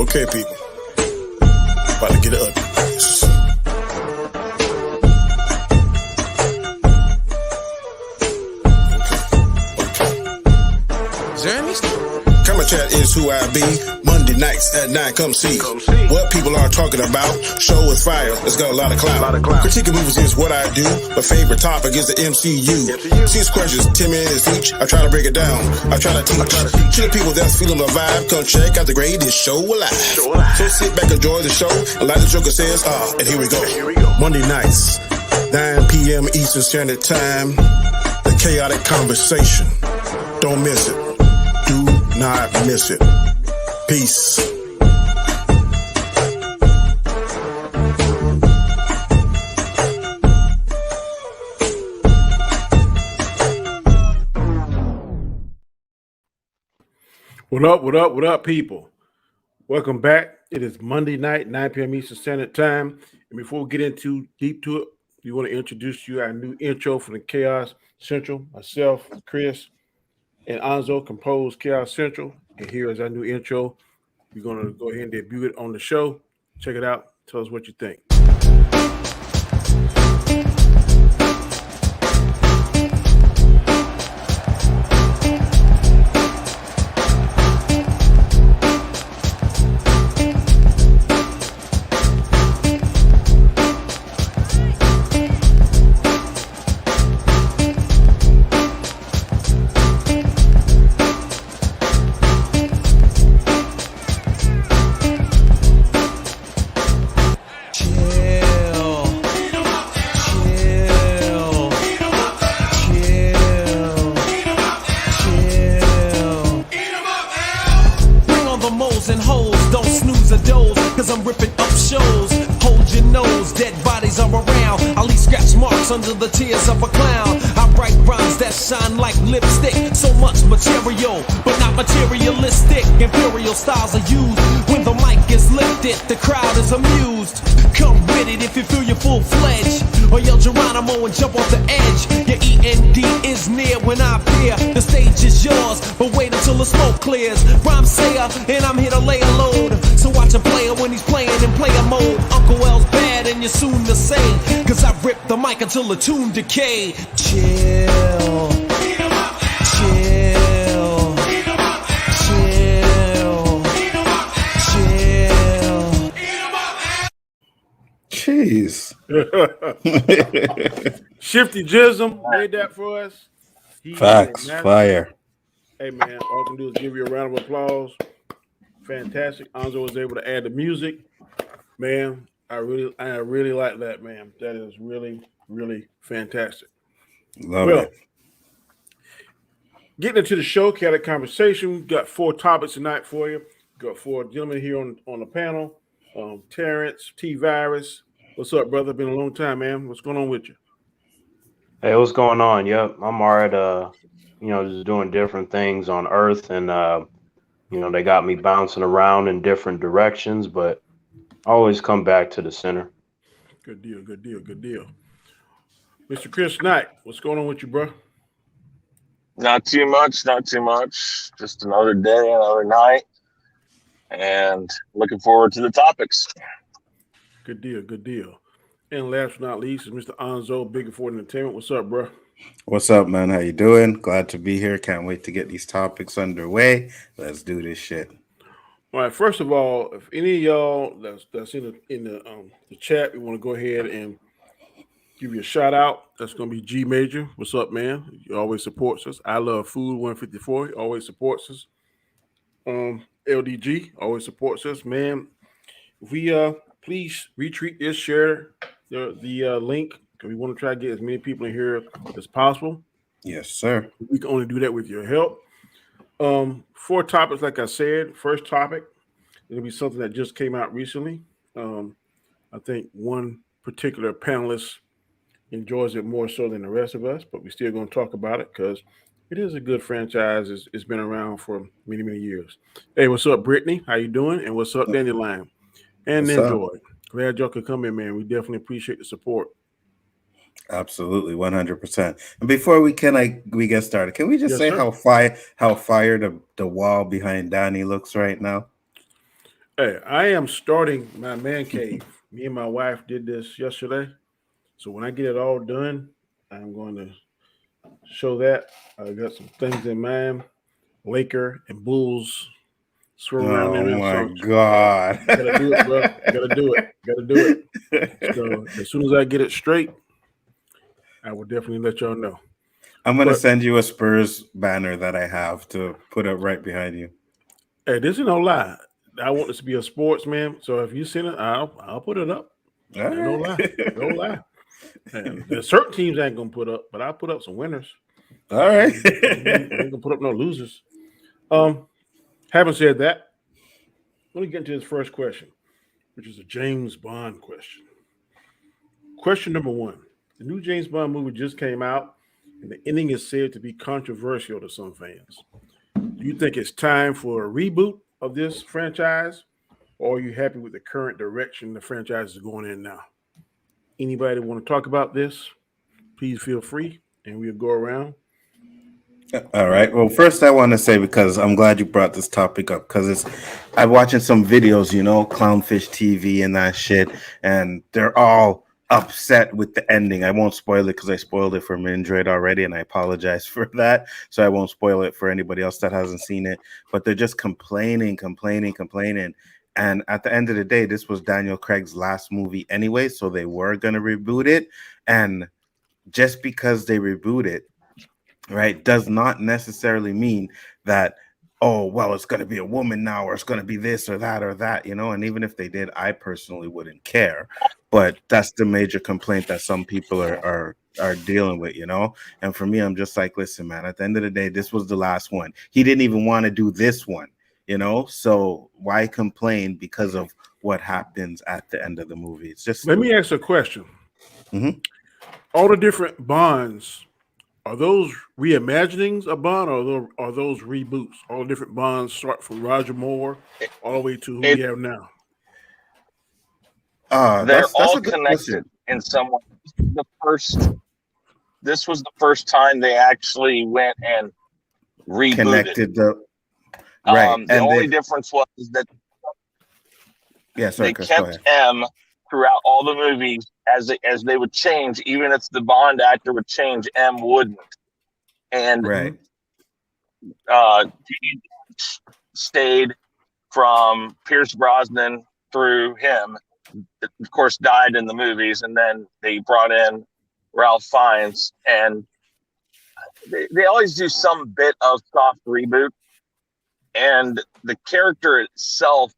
Okay, people. About to get it ugly. Come and chat is who I be. Monday nights at 9, come see what people are talking about. Show is fire, it's got a lot of clout. Critiquing movies is what I do. My favorite topic is the MCU. 6 questions, 10 minutes each. I try to break it down. I try to teach. To the people that's feeling the vibe, come check out the greatest show alive. So sit back, enjoy the show. And like the Joker says, and here we go. Monday nights, 9 p.m. Eastern Standard Time. The Chaotic Conversation. Don't miss it. Do not miss it. Peace. What up, people? Welcome back. It is Monday night, 9 p.m. Eastern Standard Time. And before we get into deep to it, we want to introduce you our new intro for the Chaos Central. Myself, Chris, and Anzo composed Chaos Central. And here is our new intro. We're going to go ahead and debut it on the show. Check it out. Tell us what you think. Under the tears of a clown, I write rhymes that shine like lipstick. So much material, but not materialistic. Imperial styles are used when the mic is lifted. The crowd is amused. Come with it if you feel you're full-fledged, or yell Geronimo and jump off the edge. Your END is near when I appear. The stage is yours, but wait until the smoke clears. Rhyme sayer, and I'm here to lay a load. So watch a player when he's playing in player mode. Uncle L's bad and you're soon to say, cause I rip the mic until the tune decay. Chill. Chill. Jeez. Shifty Jism made that for us. Facts. Fire. Hey, man, all I can do is give you a round of applause. Fantastic. Anzo was able to add the music. Man, I really like that, man. That is really, really fantastic. Love it. Getting into the show, Chaotic Conversation. We've got 4 topics tonight for you. We've got 4 gentlemen here on the panel. Terrence, T-Virus. What's up, brother? Been a long time, man. What's going on with you? Hey, what's going on? Yep, I'm all right. Just doing different things on Earth, and they got me bouncing around in different directions, but I always come back to the center. Good deal. Mr. Chris Knight, what's going on with you, bro? Not too much. Just another day, another night, and looking forward to the topics. Good deal. And last but not least is Mr. Anzo, Big Ford Entertainment. What's up, bro? What's up, man? How you doing? Glad to be here. Can't wait to get these topics underway. Let's do this shit. All right. First of all, if any of y'all that's in the chat, we want to go ahead and give you a shout out. That's going to be G Major. What's up, man? He always supports us. I Love Food 154. He always supports us. LDG always supports us, man. If we please retweet this, share the link, because we want to try to get as many people in here as possible. Yes, sir. We can only do that with your help. 4 topics, like I said. First topic, it'll be something that just came out recently. I think one particular panelist enjoys it more so than the rest of us, but we're still going to talk about it because it is a good franchise. It's been around for many, many years. Hey, what's up, Brittany? How you doing? And what's up, Dandelion? And Enjoy. Glad y'all could come in, man. We definitely appreciate the support. Absolutely, 100%. And before we get started, can we just say sir. how fire the wall behind Danny looks right now? Hey, I am starting my man cave. Me and my wife did this yesterday. So when I get it all done, I'm going to show that. I got some things in mind. Laker and Bulls swirl around Oh in there. my So god. gotta do it, bro. Gotta do it. Gotta do it. So as soon as I get it straight, I will definitely let y'all know. I'm gonna But send you a Spurs banner that I have to put up right behind you. hey, this is no lie. I want this to be a sportsman. So if you send it, I'll put it up. All No lie. No right. lie. And there's certain teams I ain't gonna put up, but I'll put up some winners. All right. I ain't gonna put up no losers. Having said that, let me get into this first question, which is a James Bond question. Question number one. The new James Bond movie just came out, and the ending is said to be controversial to some fans. Do you think it's time for a reboot of this franchise, or are you happy with the current direction the franchise is going in now? Anybody want to talk about this? Please feel free, and we'll go around. All right. Well, first I want to say, because I'm glad you brought this topic up, because I'm watching some videos, Clownfish TV and that shit, and they're all upset with the ending. I won't spoil it because I spoiled it for Mindred already, and I apologize for that. So I won't spoil it for anybody else that hasn't seen it. But they're just complaining. And at the end of the day, this was Daniel Craig's last movie anyway, so they were gonna reboot it. And just because they reboot it, right, does not necessarily mean that, oh well, it's going to be a woman now, or it's going to be this or that, and even if they did, I personally wouldn't care. But that's the major complaint that some people are dealing with, and for me, I'm just like, listen, man, at the end of the day, this was the last one. He didn't even want to do this one, so why complain because of what happens at the end of the movie? It's just Let me ask a question. Mhm. All the different Bonds, are those reimaginings of Bond, or are those reboots? All the different Bonds start from Roger Moore all the way to who we have now. They're That's all a good question. connected in some way. This was the first time they actually went and rebooted. Connected the right, The only difference was that they Chris, go ahead. kept M throughout all the movies as they would change. Even if the Bond actor would change, M wouldn't. And Right. Judy stayed from Pierce Brosnan through him. Of course, died in the movies, and then they brought in Ralph Fiennes, and they always do some bit of soft reboot. And the character itself,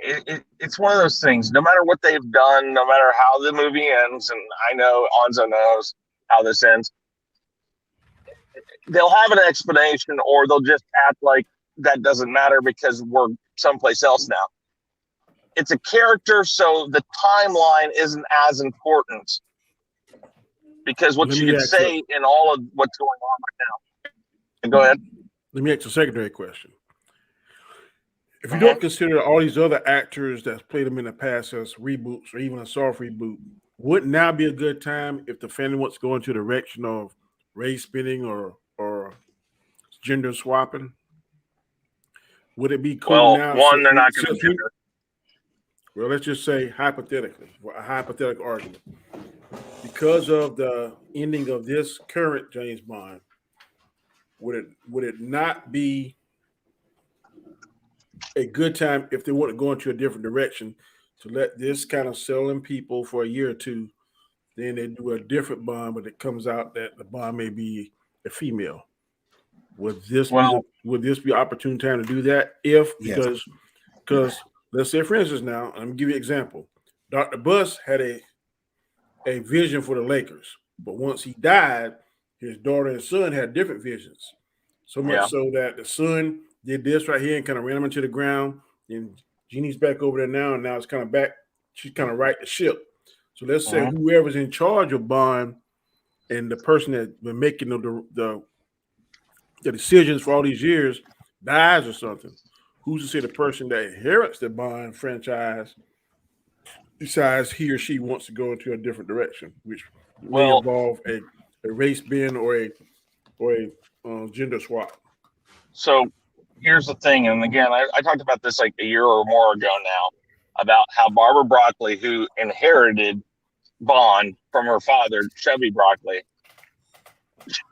it's one of those things. No matter what they've done, no matter how the movie ends, and I know Anzo knows how this ends, they'll have an explanation, or they'll just act like that doesn't matter because we're someplace else now. It's a character, so the timeline isn't as important, because what you can say in all of what's going on right now. And go ahead. Let me ask a secondary question. If you don't consider all these other actors that's played them in the past as reboots or even a soft reboot, wouldn't now be a good time if the family wants to go into the direction of race spinning or gender swapping? Would it be cool now? One, they're not going to gender. Well, let's just say hypothetically, for a hypothetical argument, because of the ending of this current James Bond, would it not be a good time if they want to go into a different direction to let this kind of sell in people for a year or two? Then they do a different Bond, but it comes out that the Bond may be a female. Would this be an opportune time to do that? Because let's say, for instance, now I'm gonna give you an example. Dr. Buss had a vision for the Lakers, but once he died, his daughter and son had different visions. So much so that the son did this right here and kind of ran him into the ground. And Jeannie's back over there now, and now it's kind of back. She's kind of right the ship. So let's say whoever's in charge of Bond and the person that's been making the decisions for all these years dies or something. Who's to say the person that inherits the Bond franchise decides he or she wants to go into a different direction, which may involve a race bend or a gender swap? So here's the thing, and again, I talked about this like a year or more ago now, about how Barbara Broccoli, who inherited Bond from her father, Chevy Broccoli,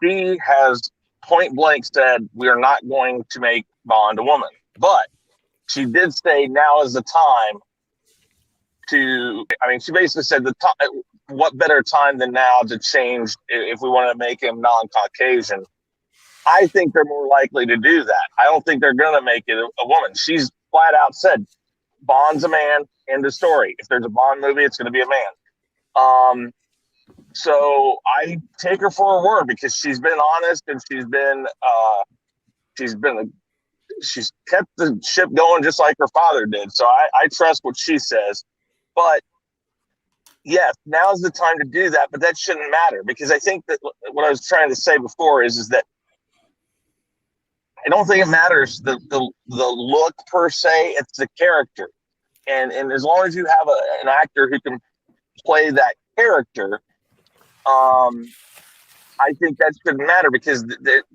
she has point blank said, we are not going to make Bond a woman. But she did say now is the time to, I mean, she basically said, what better time than now to change if we want to make him non-Caucasian. I think they're more likely to do that. I don't think they're going to make it a woman. She's flat out said, Bond's a man, end of story. If there's a Bond movie, it's going to be a man. So I take her for her word because she's been honest and she's kept the ship going just like her father did. So I trust what she says. But yes, now's the time to do that, but that shouldn't matter because I think that what I was trying to say before is that I don't think it matters the look per se, it's the character. And as long as you have an actor who can play that character, I think that shouldn't matter because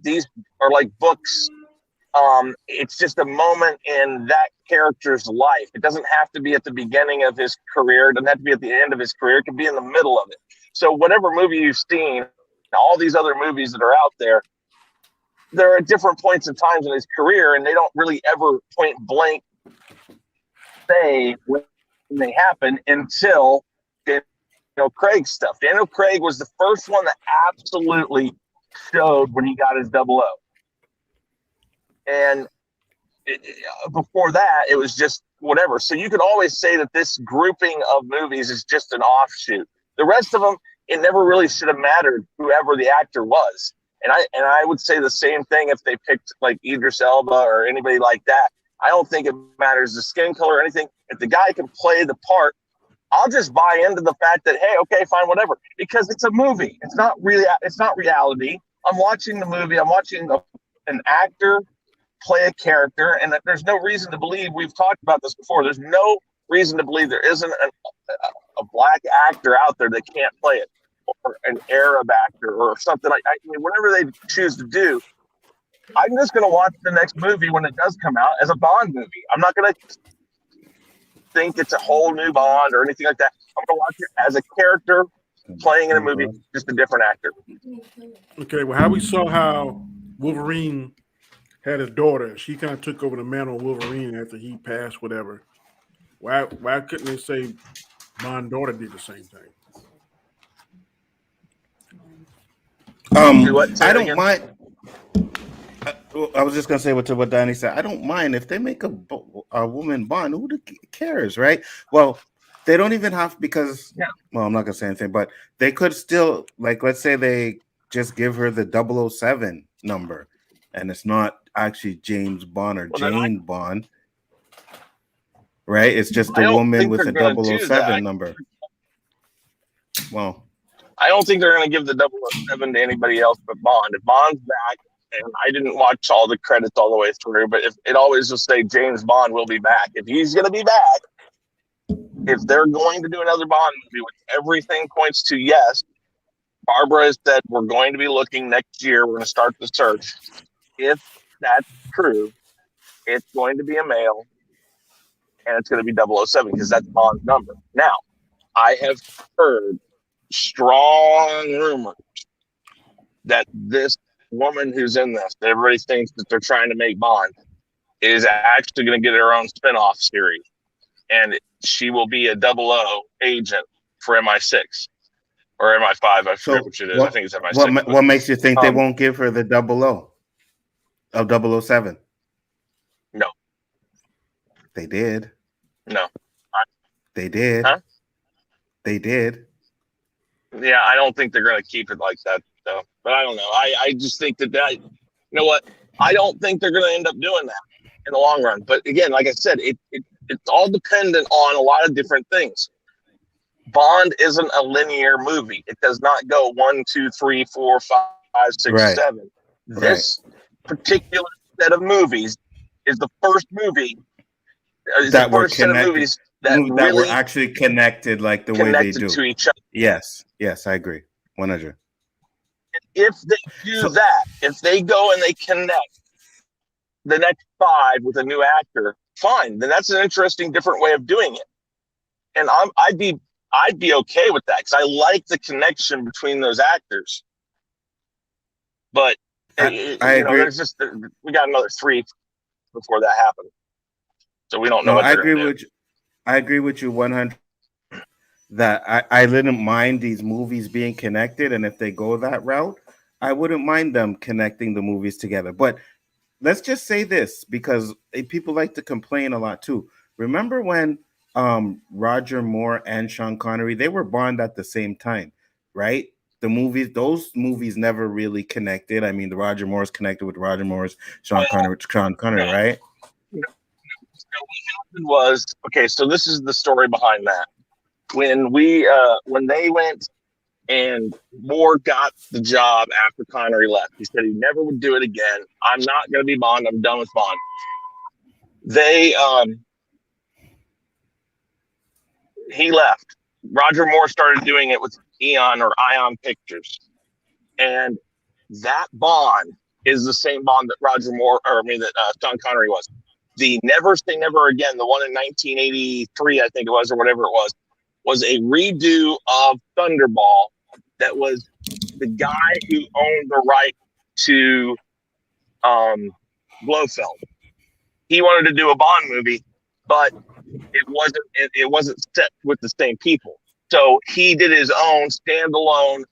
these are like books. It's just a moment in that character's life. It doesn't have to be at the beginning of his career. It doesn't have to be at the end of his career. It can be in the middle of it. So whatever movie you've seen, all these other movies that are out there, they're at different points in times in his career, and they don't really ever point blank say when they happen until Daniel Craig stuff. Daniel Craig was the first one that absolutely showed when he got his 00. And before that, it was just whatever. So you could always say that this grouping of movies is just an offshoot. The rest of them, it never really should have mattered whoever the actor was. And I would say the same thing if they picked like Idris Elba or anybody like that. I don't think it matters the skin color or anything. If the guy can play the part, I'll just buy into the fact that, hey, okay, fine, whatever. Because it's a movie. It's not reality. I'm watching the movie. I'm watching an actor play a character, and that there's no reason to believe, we've talked about this before, there's no reason to believe there isn't a black actor out there that can't play it, or an Arab actor or something like that. I mean, whatever they choose to do, I'm just going to watch the next movie when it does come out as a Bond movie. I'm not going to think it's a whole new Bond or anything like that. I'm going to watch it as a character playing in a movie, just a different actor. Okay, well, how we saw how Wolverine had a daughter. She kind of took over the mantle of Wolverine after he passed, whatever. Why couldn't they say Bond's daughter did the same thing? I don't mind. I was just gonna say what Danny said. I don't mind if they make a woman Bond. Who cares, right? Well, they don't even have because. Yeah. Well, I'm not gonna say anything, but they could still, like, let's say they just give her the 007 number, and it's not actually James Bond or Jane Bond, right? It's just a woman with a 007 number. Well, I don't think they're going to give the 007 to anybody else but Bond. If Bond's back, and I didn't watch all the credits all the way through, but if it always will say James Bond will be back. If he's going to be back, if they're going to do another Bond movie, which everything points to yes, Barbara has said we're going to be looking next year. We're going to start the search. If that's true, it's going to be a male, and it's going to be 007 because that's Bond's number. Now, I have heard strong rumors that this woman who's in this, that everybody thinks that they're trying to make Bond, is actually going to get her own spinoff series, and she will be a 00 agent for MI6 or MI5. I forget which it is. I think it's MI6. What makes you think they won't give her the 00 of 007? No, they did. No, they did. Huh? They did. Yeah, I don't think they're going to keep it like that, though. But I don't know. I just think that you know what? I don't think they're going to end up doing that in the long run. But again, like I said, it's all dependent on a lot of different things. Bond isn't a linear movie. It does not go 1, 2, 3, 4, 5, 6, 7. This particular set of movies is the first movie. That were connected. That really were actually connected, like the way they do to each other. Yes, I agree, 100. If they do that, if they go and they connect, the next 5 with a new actor, fine. Then that's an interesting, different way of doing it. And I'd be okay with that because I like the connection between those actors. But I agree. there's just we got another 3 before that happened, so we don't know No, what I they're agree going to do. with you. I agree with you 100. That I didn't mind these movies being connected, and if they go that route, I wouldn't mind them connecting the movies together. But let's just say this, because people like to complain a lot too. Remember when Roger Moore and Sean Connery, they were Bond at the same time, right? Those movies never really connected. I mean, the Roger Moore's connected with Roger Moore's, Sean Connery with Sean Connery, No. right? No. So what happened was, okay, so this is the story behind that. When they went and Moore got the job after Connery left, he said he never would do it again. I'm not going to be Bond. I'm done with Bond. He left. Roger Moore started doing it with Ion Pictures, and that Bond is the same Bond that Sean Connery was. The Never Say Never Again, the one in 1983, I think it was, or whatever it was a redo of Thunderball. That was the guy who owned the right to Blofeld. He wanted to do a Bond movie, but it wasn't set with the same people. So he did his own standalone,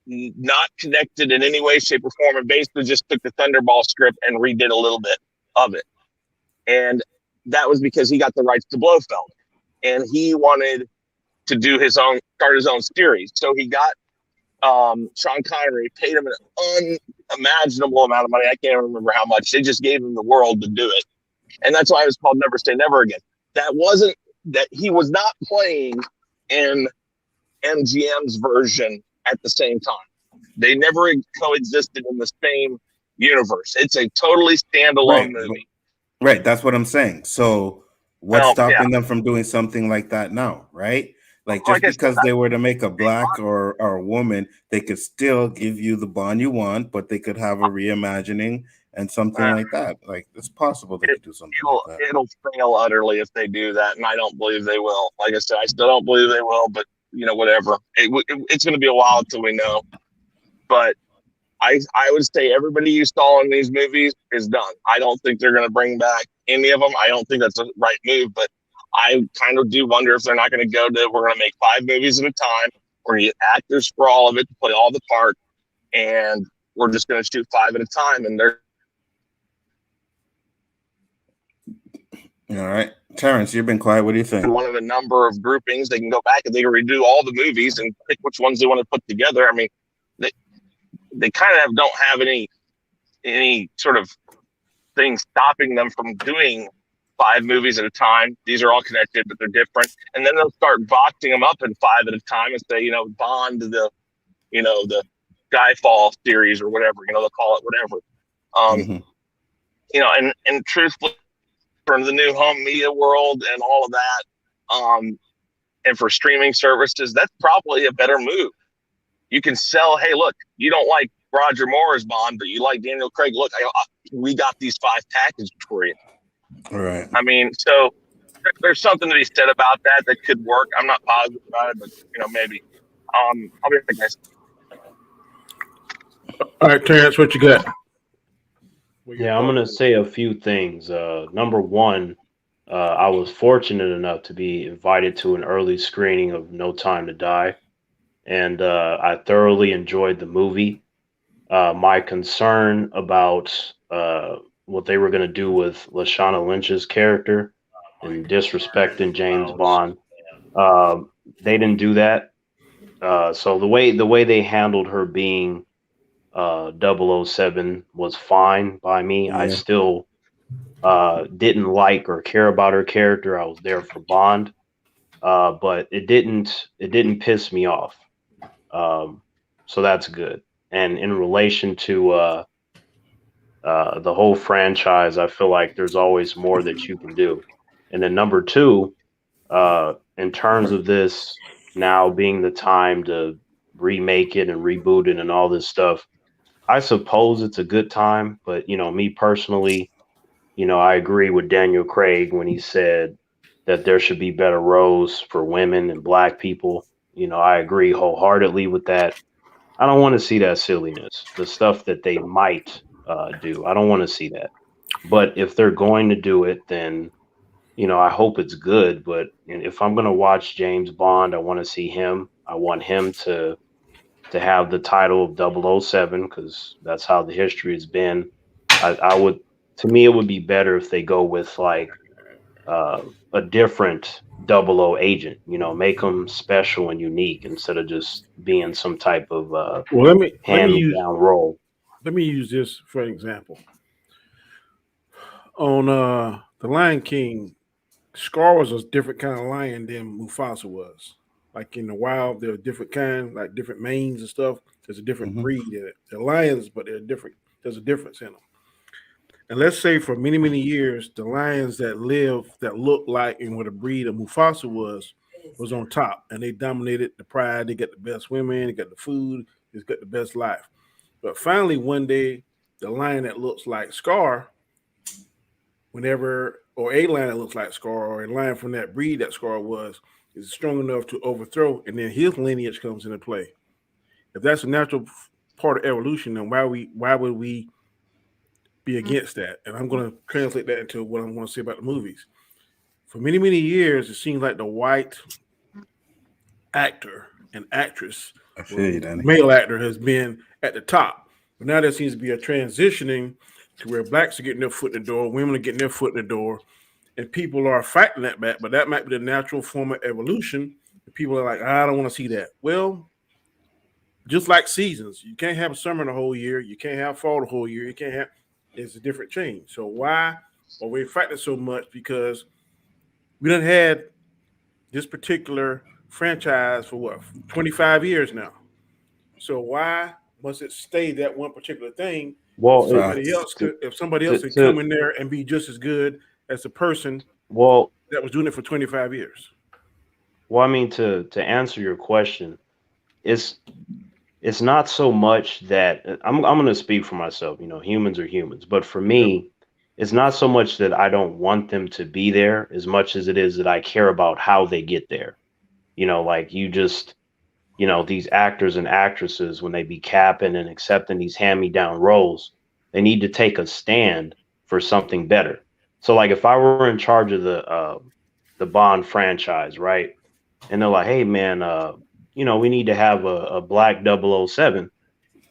not connected in any way, shape, or form, and basically just took the Thunderball script and redid a little bit of it. And that was because he got the rights to Blofeld, and he wanted to start his own series. So he got Sean Connery, paid him an unimaginable amount of money. I can't remember how much. They just gave him the world to do it. And that's why it was called Never Say Never Again. That he was not playing in MGM's version at the same time. They never coexisted in the same universe. It's a totally standalone movie. Right, that's what I'm saying. So what's stopping them from doing something like that now, right? Like, just because they were to make a black or a woman, they could still give you the Bond you want, but they could have a reimagining and something like that. Like, it's possible they could do something like that. It'll fail utterly if they do that, and I don't believe they will. Like I said, I still don't believe they will, but whatever. It's going to be a while until we know. But I would say everybody you saw in these movies is done. I don't think they're going to bring back any of them. I don't think that's the right move, but I kind of do wonder if they're not going to we're going to make 5 movies at a time. We're going to get actors for all of it to play all the parts, and we're just going to shoot 5 at a time. And they're all right. Terrence, you've been quiet. What do you think? one of a number of groupings. They can go back and they can redo all the movies and pick which ones they want to put together. I mean, they kind of don't have any sort of thing stopping them from doing 5 movies at a time. These are all connected, but they're different. And then they'll start boxing them up in 5 at a time and say, Bond, the Skyfall series or whatever, they'll call it whatever. And truthfully, for the new home media world and all of that, and for streaming services, that's probably a better move. You can sell, hey, look, you don't like Roger Moore's Bond, but you like Daniel Craig. Look, we got these 5 packages for you. All right. I mean, so there's something to be said about that could work. I'm not positive about it, but maybe. I'll be right back, guys. All right, Terrence, what you got? Yeah, I'm gonna say a few things. Number one, I was fortunate enough to be invited to an early screening of No Time to Die, and I thoroughly enjoyed the movie. My concern about what they were going to do with Lashana Lynch's character and disrespecting James Bond, they didn't do that. So the way they handled her being 007 was fine by me. Yeah. I still didn't like or care about her character. I was there for Bond, but it didn't piss me off. So that's good. And in relation to the whole franchise, I feel like there's always more that you can do. And then number two, in terms of this now being the time to remake it and reboot it and all this stuff, I suppose it's a good time. But, me personally, I agree with Daniel Craig when he said that there should be better roles for women and black people. I agree wholeheartedly with that. I don't want to see that silliness, the stuff that they might do. I don't want to see that. But if they're going to do it, then I hope it's good. But if I'm going to watch James Bond, I want to see him. I want him to have the title of 007 because that's how the history has been. I would, to me, it would be better if they go with like a different 00 agent. Make them special and unique instead of just being some type of Well, hand-me-down role. let me use this for an example. On The Lion King, Scar was a different kind of lion than Mufasa was. Like in the wild, there are different kinds, like different manes and stuff. There's a different breed in it. They're lions, but they're different. There's a difference in them. And let's say for many, many years, the lions that looked like and what a breed of Mufasa was on top. And they dominated the pride. They got the best women, they got the food, they got the best life. But finally, one day, the lion that looks like Scar, or a lion that looks like Scar, or a lion from that breed that Scar was, is strong enough to overthrow, and then his lineage comes into play. If that's a natural part of evolution, then why would we be against that? And I'm going to translate that into what I'm going to say about the movies. For many, many years, it seems like the white actor and actress, male actor, has been at the top. But now there seems to be a transitioning to where blacks are getting their foot in the door, women are getting their foot in the door, and people are fighting that back. But that might be the natural form of evolution. And people are like, I don't want to see that. Well, just like seasons, you can't have summer the whole year. You can't have fall the whole year. You can't have. It's a different change. So why are we fighting so much? Because we done had this particular franchise for 25 years now. So why must it stay that one particular thing? Well, if somebody else could come in there and be just as good as the person that was doing it for 25 years. Well, I mean, to answer your question, it's not so much that I'm going to speak for myself. Humans are humans, but for me, it's not so much that I don't want them to be there as much as it is that I care about how they get there. Like these actors and actresses, when they be capping and accepting these hand-me-down roles, they need to take a stand for something better. So like if I were in charge of the Bond franchise, right? And they're like, hey man, we need to have a black 007.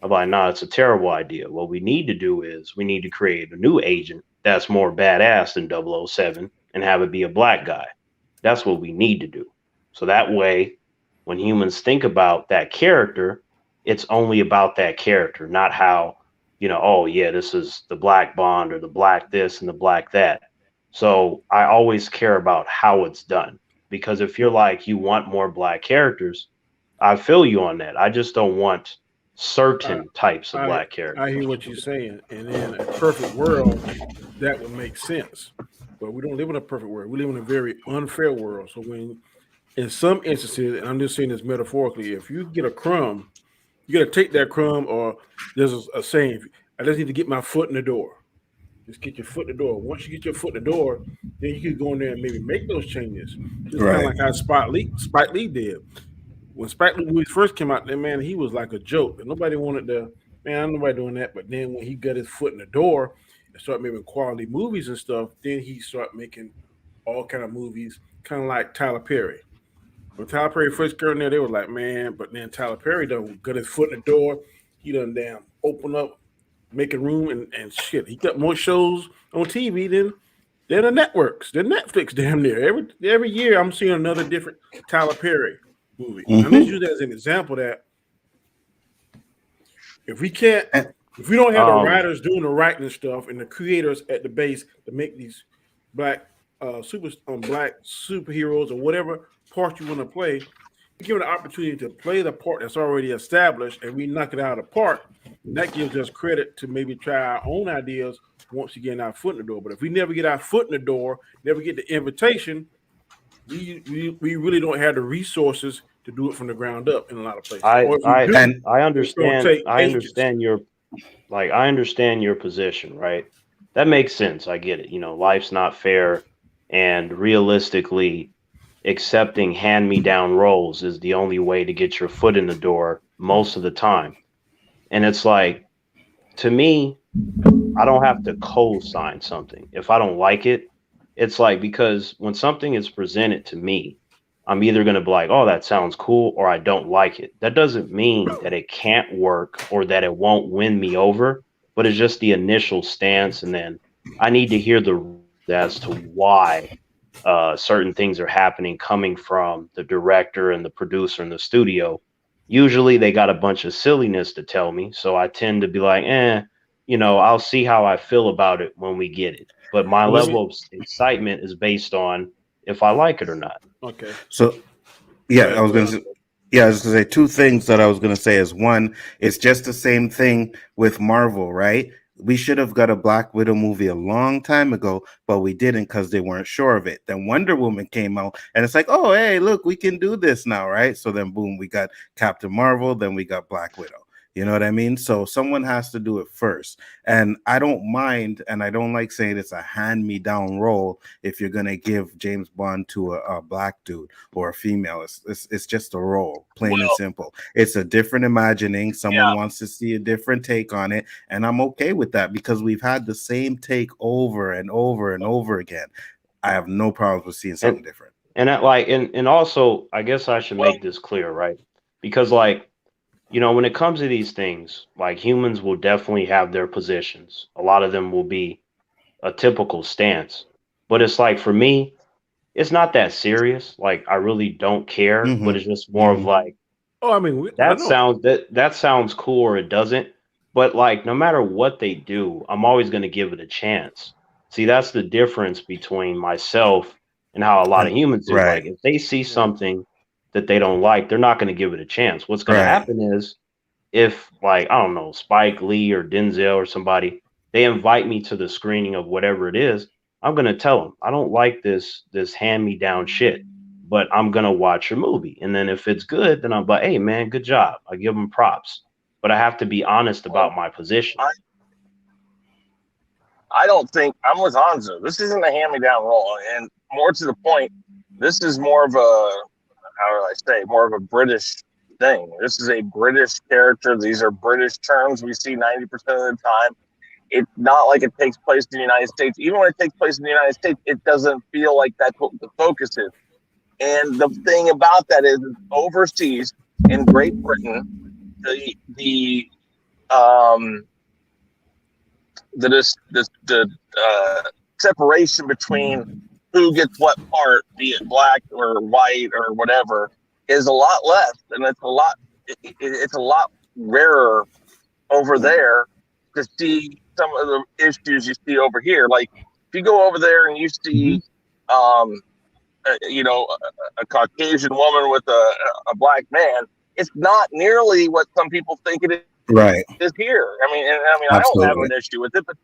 I'm like, nah, it's a terrible idea. What we need to do is we need to create a new agent that's more badass than 007 and have it be a black guy. That's what we need to do. So that way, when humans think about that character, it's only about that character, not how, oh yeah, this is the black Bond or the black this and the black that. So I always care about how it's done, because if you're like, you want more black characters, I feel you on that. I just don't want certain types of black characters. I hear what you're saying. And in a perfect world, that would make sense. But we don't live in a perfect world. We live in a very unfair world. So in some instances, and I'm just saying this metaphorically, if you get a crumb, you got to take that crumb, or there's a saying, I just need to get my foot in the door. Just get your foot in the door. Once you get your foot in the door, then you can go in there and maybe make those changes. Just kind of like how Spike Lee did. When Spike Lee movies first came out, man, he was like a joke. And nobody wanted to, man, nobody doing that. But then when he got his foot in the door and started making quality movies and stuff, then he started making all kind of movies, kind of like Tyler Perry. When Tyler Perry first got in there, they were like, man, but then Tyler Perry done got his foot in the door. He done damn open up, making room and shit. He got more shows on TV than the networks, the Netflix damn near. Every year I'm seeing another different Tyler Perry movie. I'm just using that as an example that if we don't have the writers doing the writing stuff and the creators at the base to make these black superheroes or whatever part you want to play, give it an opportunity to play the part that's already established, and we knock it out of the park. And that gives us credit to maybe try our own ideas once we get our foot in the door. But if we never get our foot in the door, never get the invitation, we really don't have the resources to do it from the ground up in a lot of places. I understand your position, right? that makes sense. I get it. Life's not fair, and realistically, accepting hand-me-down roles is the only way to get your foot in the door most of the time. And it's like, to me, I don't have to co-sign something if I don't like it. It's like, because when something is presented to me, I'm either going to be like, oh, that sounds cool, or I don't like it. That doesn't mean that it can't work or that it won't win me over, but it's just the initial stance. And then I need to hear the as to why certain things are happening coming from the director and the producer in the studio. Usually they got a bunch of silliness to tell me. So I tend to be like, I'll see how I feel about it when we get it. But my Well, let me. level of excitement is based on if I like it or not. Okay. So Go yeah, ahead, bro. I was gonna say two things that I was gonna say is one, it's just the same thing with Marvel, right? We should have got a Black Widow movie a long time ago, but we didn't because they weren't sure of it. Then Wonder Woman came out, and it's like, oh, hey, look, we can do this now, right? So then, boom, we got Captain Marvel, then we got Black Widow. You know what I mean? So someone has to do it first. And I don't mind, and I don't like saying it's a hand-me-down role if you're gonna give James Bond to a black dude or a female. It's just a role, plain and Well, simple. It's a different imagining. Someone yeah. wants to see a different take on it, and I'm okay with that because we've had the same take over and over and over again. I have no problems with seeing something And different. and that, like, and also, I guess I should Well, make this clear, right? Because, like, when it comes to these things, like, humans will definitely have their positions. A lot of them will be a typical stance. But it's like, for me, it's not that serious. Like, I really don't care, but Mm-hmm. it's just more of Mm-hmm. like, Oh, I mean, I that know. sounds that sounds cool, or it doesn't. But, like, no matter what they do, I'm always going to give it a chance. See, that's the difference between myself and how a lot of And humans do. right, Like, if they see Yeah. something that they don't like, they're not going to give it a chance. What's going to right. happen is, if, like, I don't know, Spike Lee or Denzel or somebody, they invite me to the screening of whatever it is, I'm going to tell them, I don't like this hand me down shit, but I'm going to watch your movie. And then if it's good, then I'm like, hey man, good job. I give them props. But I have to be honest well, about my position. I, I don't think I'm with Hanzo. This isn't a hand-me-down role, and more to the point, this is more of a, how do I say, more of a British thing. This is a British character. These are British terms we see 90% of the time. It's not like it takes place in the United States. Even when it takes place in the United States, it doesn't feel like that's what the focus is. And the thing about that is, overseas in Great Britain, the um, the separation between who gets what part, be it black or white or whatever, is a lot less, and it's a lot rarer over there to see some of the issues you see over here. Like, if you go over there and you see, um, a Caucasian woman with a black man, it's not nearly what some people think it Right. is here. I don't have Absolutely. an issue with it, but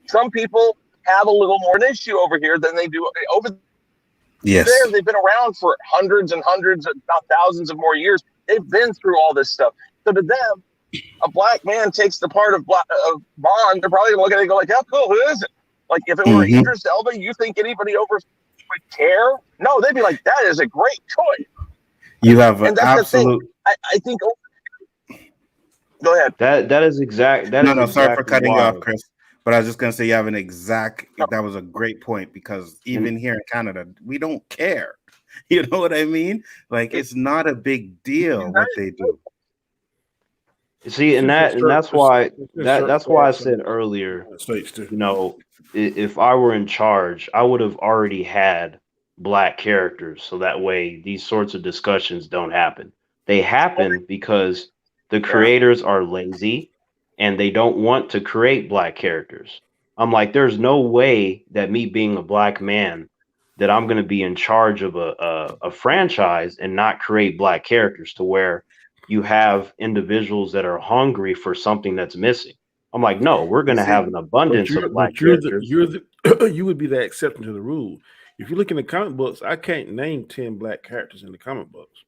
some people have a little more an issue over here than they do over there. Yes. They've been around for hundreds and hundreds, not thousands of more years. They've been through all this stuff. So to them, a black man takes the part of Bond, they're probably looking at it and go like, how cool, who is it? Like, if it were Mm-hmm. Idris Elba, you think anybody over would care? No, they'd be like, that is a great choice. You have an And that's the thing. absolute. I think. Go ahead. That is No, sorry for exactly cutting you off, why. Chris. But I was just gonna say you have an exact. No, That was a great point because And even here in Canada, we don't care. You know what I mean? Like it, it's not a big deal that what they do. see, This and is that and that's why certain that's why I parts of said the earlier, United States too. if I were in charge, I would have already had black characters, so that way these sorts of discussions don't happen. They happen because the yeah. creators are lazy and they don't want to create black characters. I'm like, there's no way that me being a black man that I'm going to be in charge of a franchise and not create black characters to where you have individuals that are hungry for something that's missing. I'm like, no, we're You going to see, have an abundance of black characters. You're the you would be the exception to the rule. If you look in the comic books, I can't name 10 black characters in the comic books.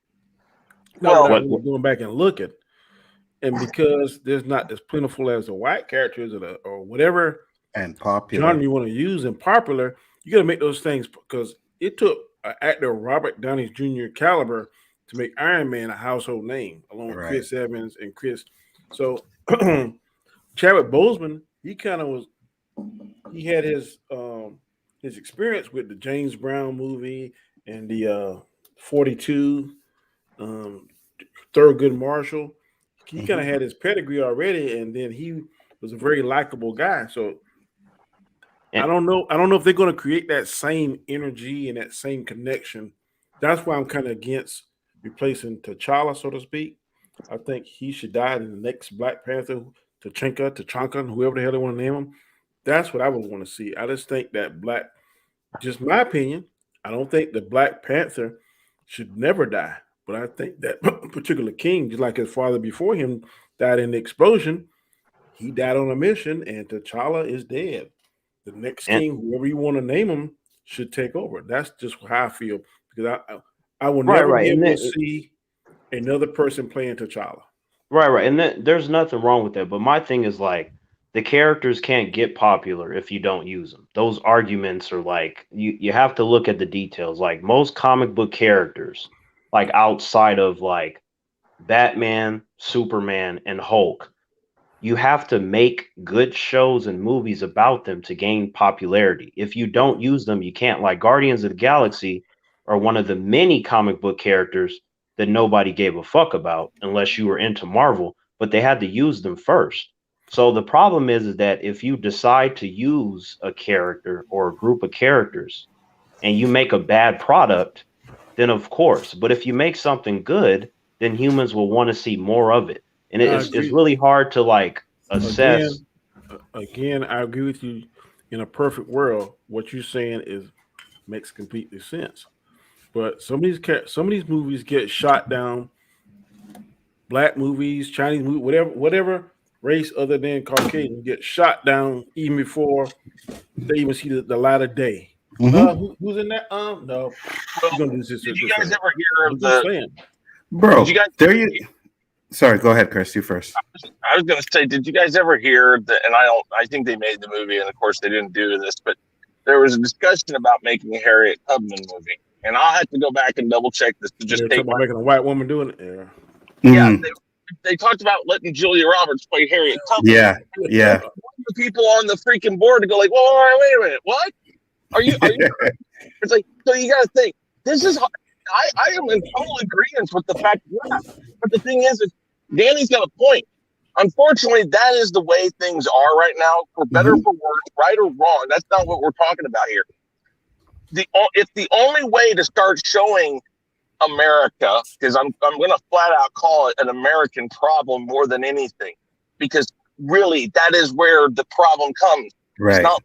Not Well, without What, really going back and looking. And because there's not as plentiful as the white characters or whatever, and popular. genre you want to use and popular, you got to make those things because it took an actor Robert Downey Jr. caliber to make Iron Man a household name, along with Right. Chris Evans and Chris. So Chadwick Boseman, he kind of was. He had his experience with the James Brown movie and the 42, Thurgood Marshall. He kind of had his pedigree already, and then he was a very likable guy. So I don't know. I don't know if they're going to create that same energy and that same connection. That's why I'm kind of against replacing T'Challa, so to speak. I think he should die in the next Black Panther, T'Chaka, whoever the hell they want to name him. That's what I would want to see. I just think that just my opinion, I don't think the Black Panther should never die. But I think that particular king, just like his father before him, died in the explosion. He died on a mission, and T'Challa is dead. The next king, whoever you want to name him, should take over. That's just how I feel because I will never be able to see another person playing T'Challa. Right. And there's nothing wrong with that. But my thing is like the characters can't get popular if you don't use them. Those arguments are like you have to look at the details. Like most comic book characters, like outside of like Batman, Superman, and Hulk, you have to make good shows and movies about them to gain popularity. If you don't use them, you can't. Like Guardians of the Galaxy are one of the many comic book characters that nobody gave a fuck about unless you were into Marvel, but they had to use them first. So the problem is that if you decide to use a character or a group of characters and you make a bad product, then of course. But if you make something good, then humans will want to see more of it. And it's really hard to like assess. Again, I agree with you. In a perfect world, what you're saying makes completely sense. But some of these movies get shot down. Black movies, Chinese movies, whatever race other than Caucasian get shot down even before they even see the light of day. Who's in that? No. Did you guys ever hear of the? Bro, Sorry, go ahead, Chris. You first. I was going to say, did you guys ever hear that? And I think they made the movie, and of course they didn't do this, but there was a discussion about making a Harriet Tubman movie, and I'll have to go back and double check this to just take making a white woman doing it. Yeah, they talked about letting Julia Roberts play Harriet Tubman. Yeah. The people on the freaking board to go like, "Whoa, wait a minute, what? Are you?" It's like, so you got to think this is. I am in total agreement with the fact, but the thing is Danny's got a point. Unfortunately, that is the way things are right now, for better or for worse, right or wrong. That's not what we're talking about here. It's the only way to start showing America, because I'm going to flat out call it an American problem more than anything, because really that is where the problem comes. Right. It's not,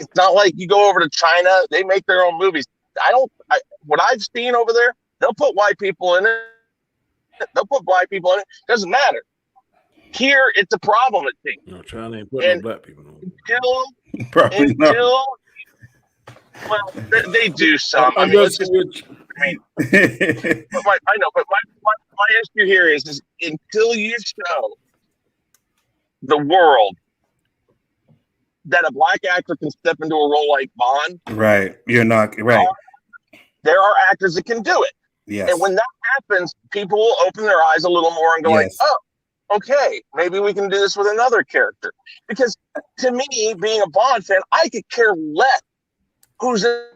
it's not like you go over to China, they make their own movies. What I've seen over there, they'll put white people in it. Doesn't matter. Here, it's a problem, I think. No, China ain't putting no black people in it. Well, they do some. I know, but my issue here is until you show the world that a black actor can step into a role like Bond. Right. You're not right. There are actors that can do it. Yes. And when that happens, people will open their eyes a little more and go like, oh, okay, maybe we can do this with another character. Because to me, being a Bond fan, I could care less who's in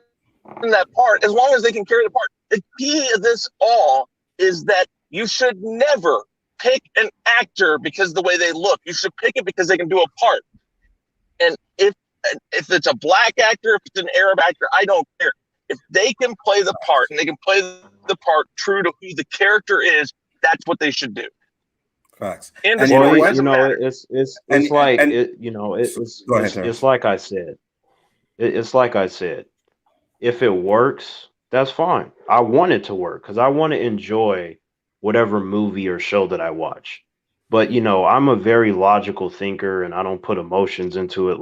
that part as long as they can carry the part. The key of this all is that you should never pick an actor because of the way they look. You should pick it because they can do a part. And if it's a black actor, if it's an Arab actor, I don't care. If they can play the part and they can play the part true to who the character is, that's what they should do. Facts. And it's like I said. It's like I said. If it works, that's fine. I want it to work because I want to enjoy whatever movie or show that I watch. But I'm a very logical thinker and I don't put emotions into it.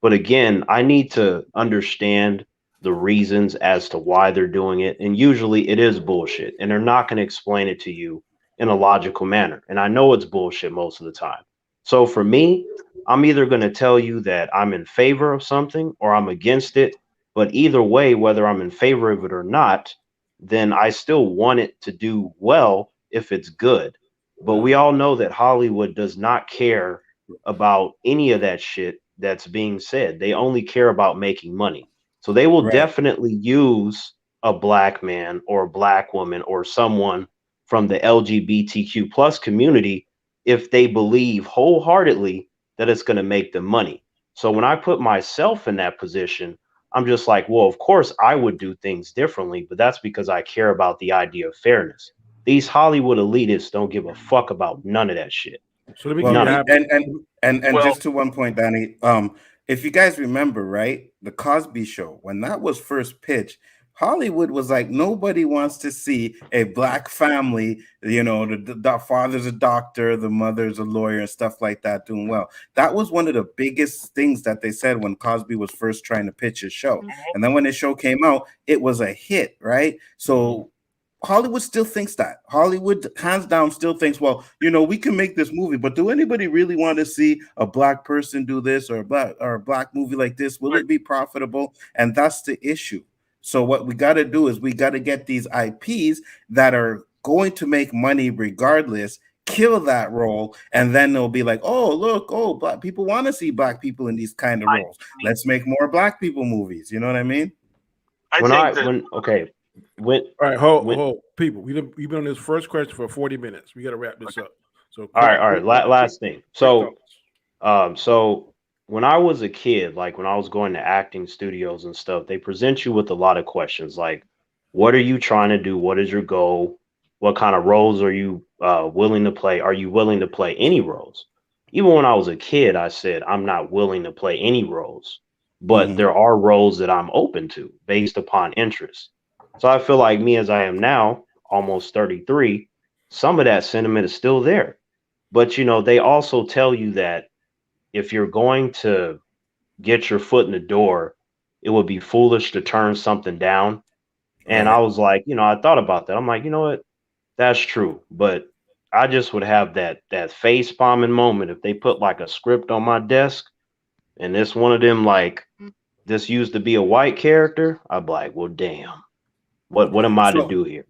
But again, I need to understand the reasons as to why they're doing it. And usually it is bullshit and they're not going to explain it to you in a logical manner. And I know it's bullshit most of the time. So for me, I'm either going to tell you that I'm in favor of something or I'm against it. But either way, whether I'm in favor of it or not, then I still want it to do well if it's good. But we all know that Hollywood does not care about any of that shit that's being said. They only care about making money. So they will Right. definitely use a black man or a black woman or someone from the LGBTQ plus community if they believe wholeheartedly that it's going to make them money. So when I put myself in that position, I'm just like, well, of course I would do things differently, but that's because I care about the idea of fairness. These Hollywood elitists don't give a fuck about none of that shit. So let me give Well, you None. and Well, just to one point, Danny, if you guys remember, right, the Cosby Show, when that was first pitched, Hollywood was like, nobody wants to see a black family, you know, the father's a doctor, the mother's a lawyer, and stuff like that doing well. That was one of the biggest things that they said when Cosby was first trying to pitch his show. And then when the show came out, it was a hit, right? So Hollywood still thinks that. Hollywood, hands down, still thinks, well, you know, we can make this movie, but do anybody really want to see a black person do this or a black movie like this? Will it be profitable? And that's the issue. So what we got to do is we got to get these IPs that are going to make money regardless, kill that role, and then they'll be like, oh, look, oh, black people want to see black people in these kind of roles. Let's make more black people movies. You know what I mean? I When think I that when okay, when All right, hold, when hold, people. We've been on this first question for 40 minutes. We got to wrap this up. So, all right. Last thing. So thoughts. so when I was a kid, like when I was going to acting studios and stuff, they present you with a lot of questions like, what are you trying to do? What is your goal? What kind of roles are you willing to play? Are you willing to play any roles? Even when I was a kid, I said, I'm not willing to play any roles, but there are roles that I'm open to based upon interest. So I feel like me as I am now, almost 33, some of that sentiment is still there. But, you know, they also tell you that if you're going to get your foot in the door, it would be foolish to turn something down. And I Right. was like, you know, I thought about that. I'm like, you know what? That's true. But I just would have that face palming moment if they put like a script on my desk and this one of them like this used to be a white character. I'd be like, well, damn, what am I to So do here?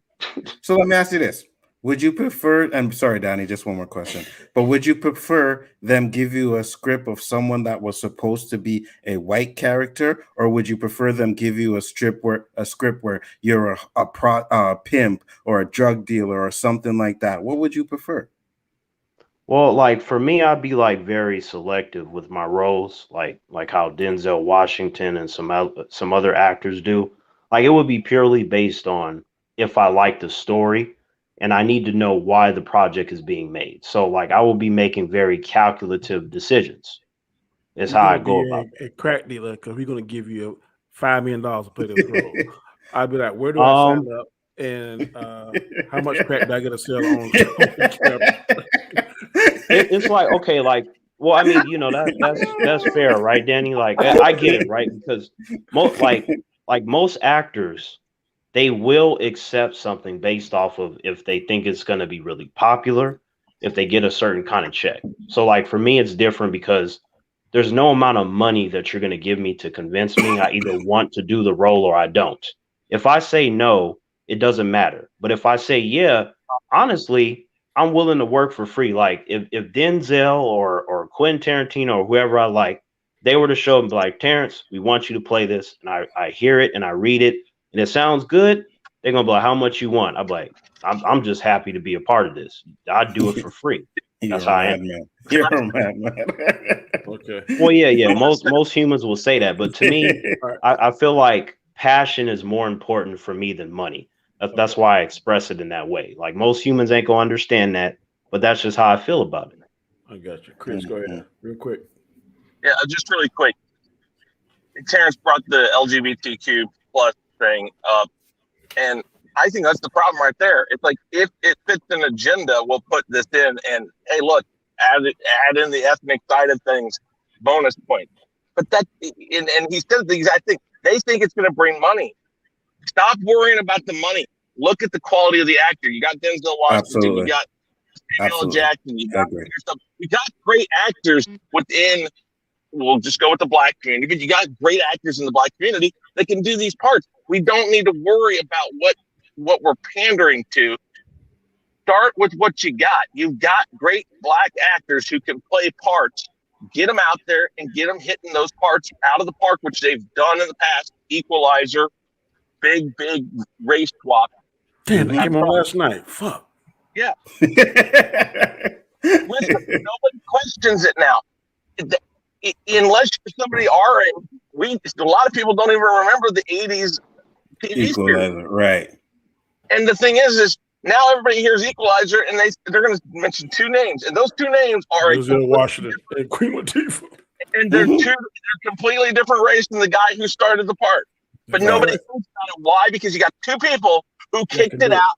So let me ask you this. Would you prefer, and sorry, Danny, just one more question, but would you prefer them give you a script of someone that was supposed to be a white character, or would you prefer them give you a script where you're a pimp or a drug dealer or something like that? What would you prefer? Well, like for me, I'd be like very selective with my roles, like how Denzel Washington and some other actors do. Like it would be purely based on if I like the story and I need to know why the project is being made. So like I will be making very calculative decisions. Is You're how I gonna go be about a crack dealer because we're gonna give you $5 million to play this role. I'd be like, where it. do I sign up? And how much crack do I get to sell on camera? It's like okay, like well, I mean, you know that's fair, right, Danny? Like I get it, right? Because most like most actors, they will accept something based off of if they think it's going to be really popular, if they get a certain kind of check. So like for me, it's different because there's no amount of money that you're going to give me to convince me I either want to do the role or I don't. If I say no, it doesn't matter. But if I say yeah, honestly, I'm willing to work for free. Like if Denzel or Quentin Tarantino or whoever I like, they were to show up and be like, Terrence, we want you to play this, and I hear it and I read it and it sounds good, they're gonna be like, how much you want? I'm like, I'm just happy to be a part of this. I'd do it for free. That's You're how a I am. madman. You're a madman. Okay. Well, yeah. Most humans will say that, but to me, All right. I feel like passion is more important for me than money. That's why I express it in that way. Like most humans ain't gonna understand that, but that's just how I feel about it. I got you. Chris, go ahead. Real quick. yeah, just really quick. Terrence brought the LGBTQ plus thing up, and I think that's the problem right there. It's like if it fits an agenda, we'll put this in, and hey, look, add in the ethnic side of things, bonus point. But that, and he said the exact thing. They think it's going to bring money. Stop worrying about the money. Look at the quality of the actor. You got Denzel Washington. Absolutely. You got Samuel Absolutely. Jackson. You I got agree. stuff. You got great actors within. We'll just go with the black community, but you got great actors in the black community that can do these parts. We don't need to worry about what we're pandering to. Start with what you got. You've got great black actors who can play parts. Get them out there and get them hitting those parts out of the park, which they've done in the past. Equalizer, big race swap. Damn, they came on last night. Fuck. Yeah. Listen, nobody questions it now. Unless you're somebody our age, a lot of people don't even remember the 80s TV series. Right. And the thing is now everybody hears Equalizer and they're going to mention two names, and those two names are Denzel Washington and Queen Latifah. And they're they're completely different race than the guy who started the part. But nobody thinks about it. Why? Because you got two people who kicked it out,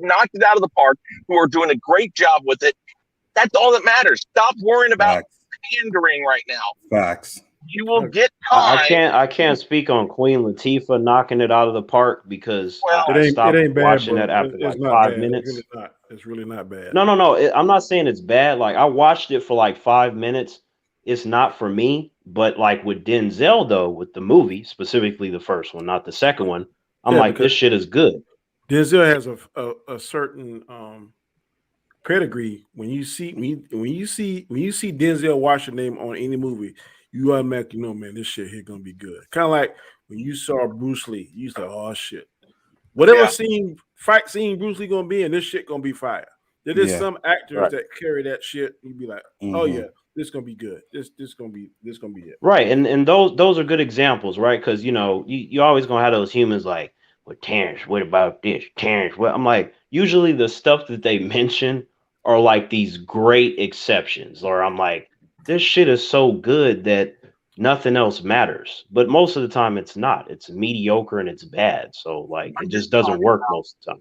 knocked it out of the park, who are doing a great job with it. That's all that matters. Stop worrying about pandering right now. Facts. You will get time. I can't speak on Queen Latifah knocking it out of the park because I stopped watching that after like 5 minutes. It's really not bad. No. I'm not saying it's bad. Like I watched it for like 5 minutes. It's not for me. But like with Denzel though, with the movie, specifically the first one, not the second one, I'm like, this shit is good. Denzel has a certain pedigree. When you see Denzel Washington name on any movie, you automatically know, man, this shit here gonna be good. Kind of like when you saw Bruce Lee, you said, "Oh shit, whatever fight scene Bruce Lee gonna be in, this shit gonna be fire." There is some actors that carry that shit. You be like, "Oh yeah, this gonna be good. This gonna be it." Right, and those are good examples, right? Because you always gonna have those humans like, "Well, Terrence, what about this? Terrence, what?" I'm like, usually the stuff that they mention are like these great exceptions, or I'm like, this shit is so good that nothing else matters. But most of the time it's not. It's mediocre and it's bad. So like it just doesn't work most of the time.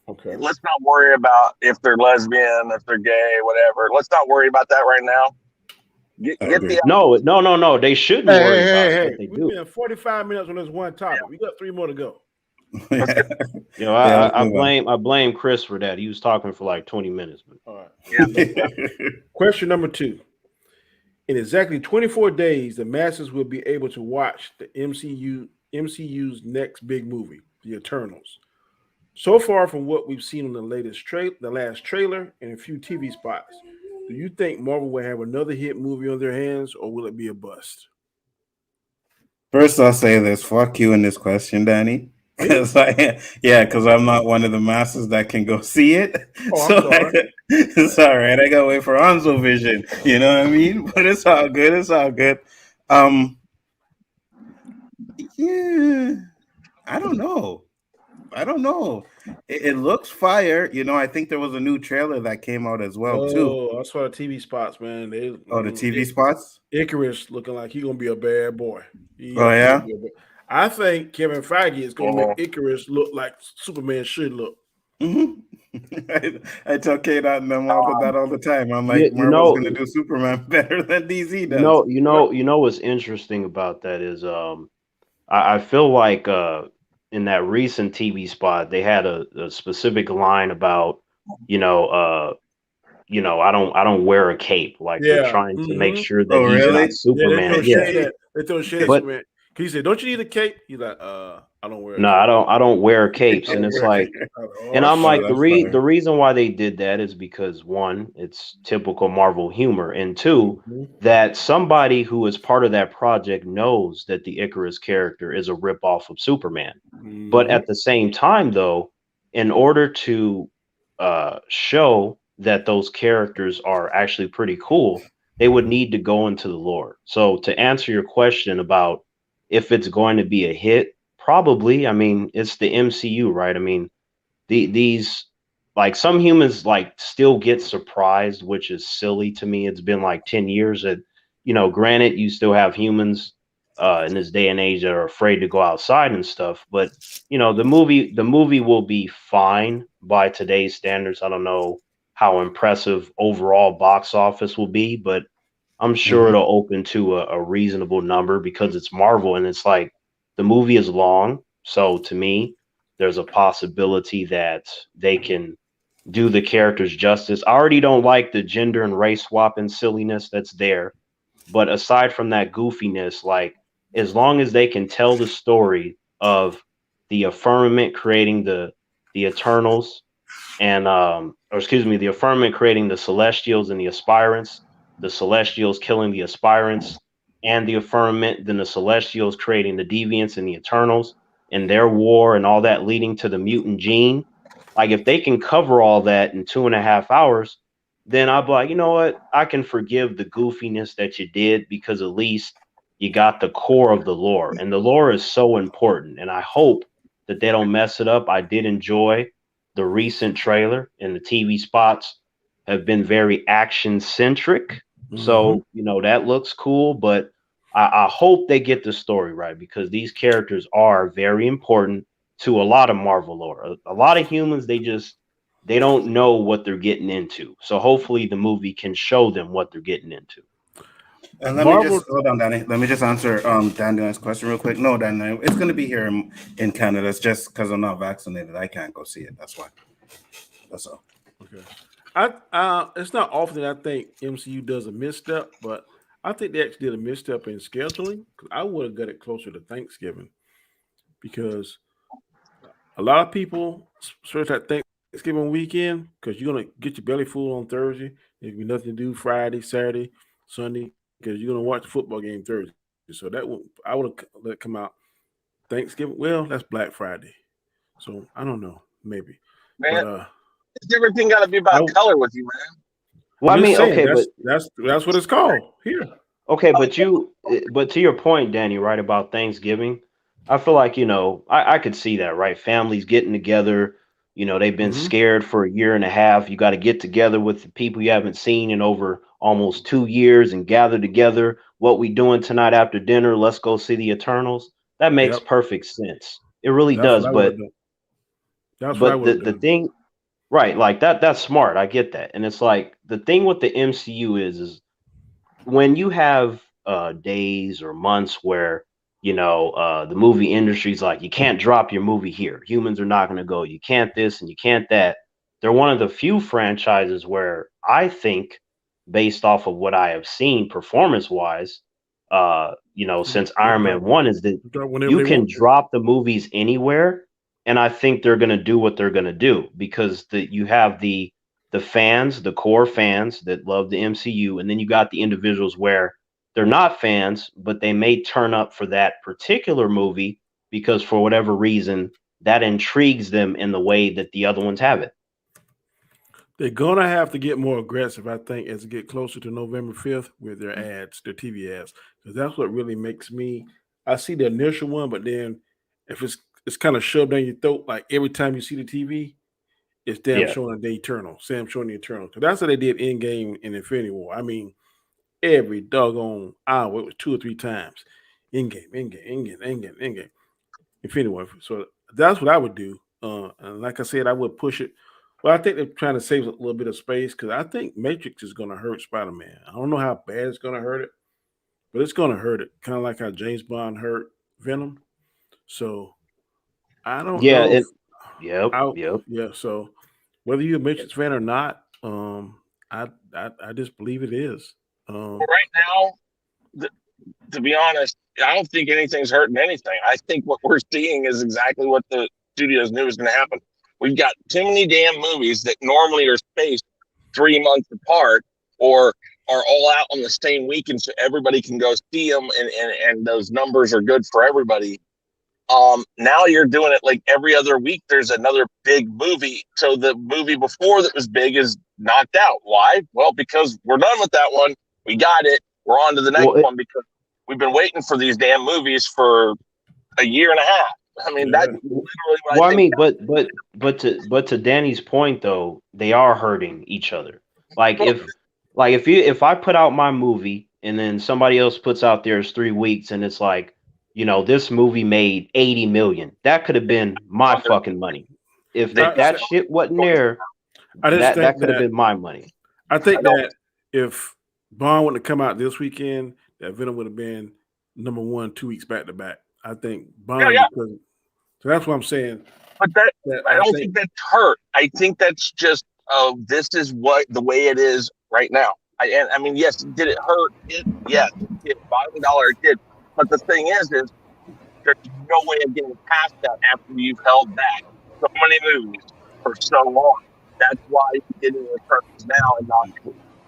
Okay. Let's not worry about if they're lesbian, if they're gay, whatever. Let's not worry about that right now. No. They shouldn't worry about it. They do. We've been 45 minutes on this one topic. We got 3 more to go. I blame Chris for that. He was talking for like 20 minutes. But. All right. Question number 2. In exactly 24 days, the masses will be able to watch the MCU's next big movie, The Eternals. So far from what we've seen on the last trailer and a few TV spots, do you think Marvel will have another hit movie on their hands, or will it be a bust? First, I'll say this. Fuck you in this question, Danny. Because I'm not one of the masses that can go see it. It's all right. I gotta wait for Hanzo Vision. You know what I mean? But it's all good. Yeah, I don't know. It looks fire. I think there was a new trailer that came out as well too. Oh, I saw the TV spots, man. The TV spots. Icarus looking like he's gonna be a bad boy. I think Kevin Feige is going to make Icarus look like Superman should look. I tell Kate and them about that all the time. I'm like, Marvel's going to do Superman better than DC does. You know what's interesting about that is I feel like in that recent TV spot they had a specific line about I don't wear a cape. Like they're trying to make sure that he's not Superman. They throw shit at Superman. He said, "Don't you need a cape?" He's like, "I don't wear." I don't wear capes, and it's like, and I'm like, the reason why they did that is because 1, it's typical Marvel humor, and 2, that somebody who is part of that project knows that the Icarus character is a ripoff of Superman, but at the same time, though, in order to show that those characters are actually pretty cool, they would need to go into the lore. So to answer your question about if it's going to be a hit, probably. I mean, it's the MCU, right? I mean, these like some humans like still get surprised, which is silly to me. It's been like 10 years that, granted, you still have humans in this day and age that are afraid to go outside and stuff. But, the movie will be fine by today's standards. I don't know how impressive overall box office will be, but I'm sure it'll open to a reasonable number because it's Marvel, and it's like the movie is long. So to me, there's a possibility that they can do the characters justice. I already don't like the gender and race swapping silliness that's there. But aside from that goofiness, like as long as they can tell the story of the firmament creating the Eternals and or excuse me, the firmament creating the Celestials and the Aspirants, the Celestials killing the Aspirants, and the firmament, then the Celestials creating the Deviants and the Eternals, and their war and all that leading to the mutant gene. Like if they can cover all that in 2.5 hours, then I'll be like, you know what? I can forgive the goofiness that you did because at least you got the core of the lore. And the lore is so important. And I hope that they don't mess it up. I did enjoy the recent trailer, and the TV spots have been very action centric. So, you know, that looks cool, but I hope they get the story right because these characters are very important to a lot of Marvel lore. A lot of humans, they don't know what they're getting into. So hopefully the movie can show them what they're getting into. And let me just hold on, Danny. Let me just answer Daniel's question real quick. No, Danny, it's going to be here in Canada. It's just because I'm not vaccinated. I can't go see it. That's why. That's all. Okay. It's not often that I think MCU does a misstep, but I think they actually did a misstep in scheduling because I would have got it closer to Thanksgiving because a lot of people search that Thanksgiving weekend because you're gonna get your belly full on Thursday. There'll be nothing to do Friday, Saturday, Sunday because you're gonna watch the football game Thursday. So I would have let it come out Thanksgiving. Well, that's Black Friday, so I don't know, maybe. Man, But everything got to be about color with you, man. Well, I mean, saying, okay, that's what it's called here. Okay, but to your point, Danny, right about Thanksgiving, I feel like, you know, I could see that, right? Families getting together, you know, they've been scared for a year and a half. You got to get together with the people you haven't seen in over almost 2 years and gather together. What we doing tonight after dinner? Let's go see the Eternals. That makes perfect sense. It really does. But the thing, right? Like that's smart. I get that. And it's like the thing with the MCU is when you have days or months where you know the movie industry's like you can't drop your movie here, humans are not going to go, you can't this and you can't that. They're one of the few franchises where I think, based off of what I have seen performance wise, you know, since Iron Man 1, is that you can drop the movies anywhere and I think they're going to do what they're going to do because you have the fans, the core fans that love the MCU, and then you got the individuals where they're not fans, but they may turn up for that particular movie because for whatever reason that intrigues them in the way that the other ones have it. They're gonna have to get more aggressive, I think, as it get closer to November 5th with their ads, their TV ads, because that's what really makes me. I see the initial one, but then if it's kind of shoved down your throat, like every time you see the TV, it's showing the Eternal. Sam showing the Eternal. Because that's what they did in game in Infinity War. I mean, every doggone hour, it was 2 or 3 times. In game. Infinity War. So that's what I would do. And like I said, I would push it. Well, I think they're trying to save a little bit of space because I think Matrix is going to hurt Spider-Man. I don't know how bad it's going to hurt it, but it's going to hurt it. Kind of like how James Bond hurt Venom. So I don't know. Yeah. So whether you're a Matrix fan or not, I just believe it is. Right now, to be honest, I don't think anything's hurting anything. I think what we're seeing is exactly what the studios knew was going to happen. We've got too many damn movies that normally are spaced 3 months apart or are all out on the same weekend so everybody can go see them and those numbers are good for everybody. Now you're doing it like every other week. There's another big movie. So the movie before that was big is knocked out. Why? Well, because we're done with that one. We got it. We're on to the next one because we've been waiting for these damn movies for a year and a half. I mean, that's literally what I think. But to Danny's point though, they are hurting each other. If I put out my movie and then somebody else puts out theirs 3 weeks and it's like, you know, this movie made 80 million. That could have been my fucking money. If that shit wasn't there, that could have been my money. I think that if Bond wouldn't have come out this weekend, that Venom would have been number 1 2 weeks back to back. I think Bond. So that's what I'm saying. But I don't think that's hurt. I think that's just oh, this is what the way it is right now. I mean, yes, did it hurt? Yes, it did. Bottom dollar, it did. But the thing is there's no way of getting past that after you've held back so many movies for so long. That's why you're getting the Eternals now and not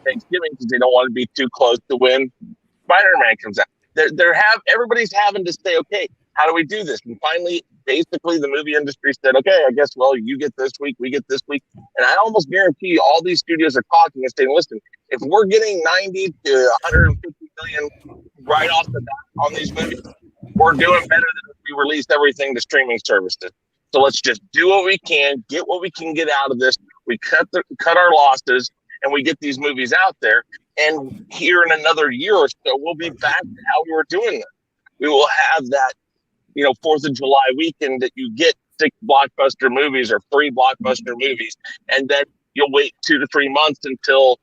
Thanksgiving, because they don't want to be too close to when Spider-Man comes out. Everybody's having to say, okay, how do we do this? And finally, basically, the movie industry said, okay, I guess, well, you get this week, we get this week. And I almost guarantee all these studios are talking and saying, listen, if we're getting 90 to 150 million right off the bat on these movies, we're doing better than if we release everything to streaming services. So let's just do what we can, get what we can get out of this. We cut our losses, and we get these movies out there. And here in another year or so, we'll be back to how we were doing it. We will have that, 4th of July weekend that you get 6 blockbuster movies or 3 blockbuster movies, and then you'll wait 2 to 3 months until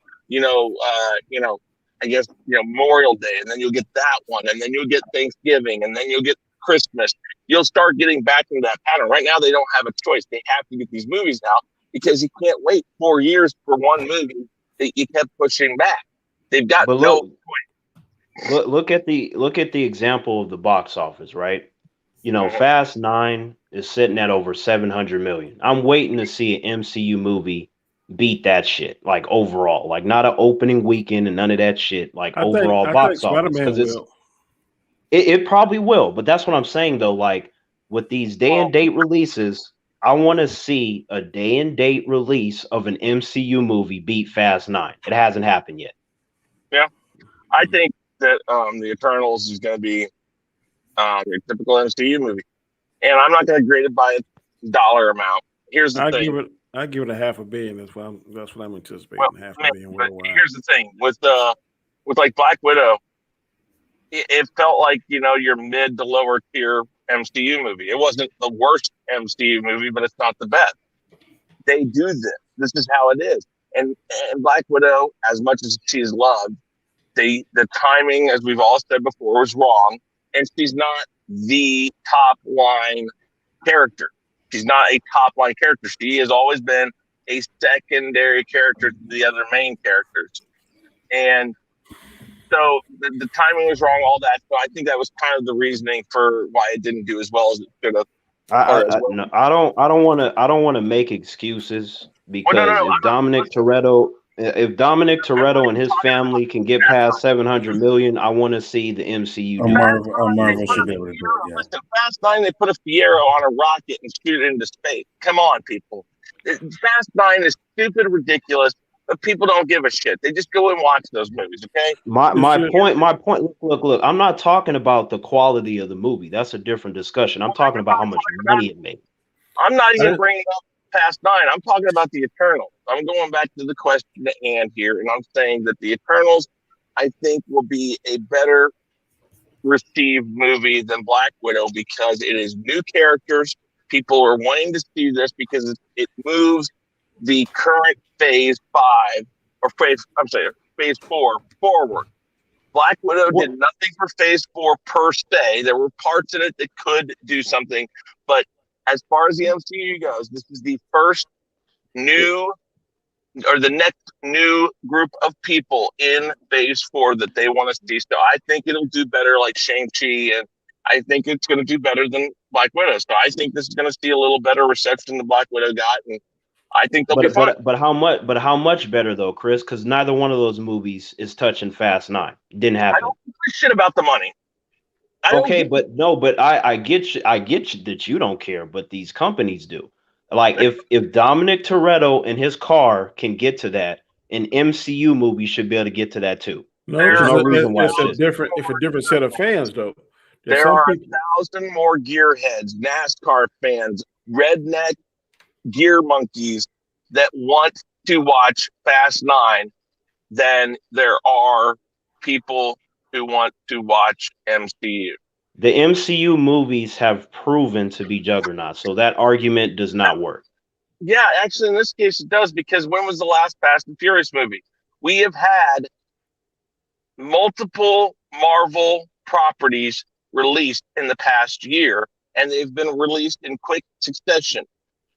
I guess Memorial Day, and then you'll get that one, and then you'll get Thanksgiving, and then you'll get Christmas. You'll start getting back into that pattern. Right now, they don't have a choice; they have to get these movies out because you can't wait 4 years for one movie that you kept pushing back. They've got no point. Look at the example of the box office, right? Fast 9 is sitting at over 700 million. I'm waiting to see an MCU movie beat that shit, like overall, like not an opening weekend and none of that shit, like overall box office. Because it probably will, but that's what I'm saying though. Like with these day and date releases, I want to see a day and date release of an MCU movie beat Fast 9. It hasn't happened yet. Yeah, I think that the Eternals is going to be a typical MCU movie, and I'm not going to grade it by a dollar amount. Here's the thing. I give it a $500 million. That's what I'm anticipating. Well, $500 million worldwide. Here's the thing with like Black Widow, it felt like your mid to lower tier MCU movie. It wasn't the worst MCU movie, but it's not the best. They do this. This is how it is. And Black Widow, as much as she's loved, the timing, as we've all said before, was wrong. And she's not the top line character. She's not a top line character. She has always been a secondary character to the other main characters. And so the timing was wrong, all that. So I think that was kind of the reasoning for why it didn't do as well as it should have. I don't want to make excuses because if Dominic Toretto and his family can get past 700 million, I want to see the MCU. Marvel should be able to do it. Yeah. Listen, Fast 9, they put a Fiero on a rocket and shoot it into space. Come on, people. Fast 9 is stupid, ridiculous, but people don't give a shit. They just go and watch those movies. Okay. My point. Look. I'm not talking about the quality of the movie. That's a different discussion. I'm talking about how much money it made. I'm not even bringing up Fast 9. I'm talking about the Eternals. I'm going back to the question at hand here, and I'm saying that the Eternals, I think, will be a better received movie than Black Widow because it is new characters. People are wanting to see this because it moves the current phase 5 or phase 4 forward. Black Widow did nothing for phase 4 per se. There were parts in it that could do something, but as far as the MCU goes, this is the first new or the next new group of people in phase 4 that they want to see. So I think it'll do better like Shang-Chi, and I think it's going to do better than Black Widow. So I think this is going to see a little better reception than Black Widow got, and I think they'll be fine. But how much better though, Chris? Because neither one of those movies is touching Fast 9. Didn't happen. I don't give a shit about the money. I get you that you don't care, but these companies do. Like if Dominic Toretto and his car can get to that, an MCU movie should be able to get to that too. There's no reason why it's a different set of fans though. There are 1,000 more gearheads, NASCAR fans, redneck gear monkeys that want to watch Fast 9 than there are people who want to watch MCU. The MCU movies have proven to be juggernauts, so that argument does not work. Yeah, actually, in this case, it does, because when was the last Fast and Furious movie? We have had multiple Marvel properties released in the past year, and they've been released in quick succession.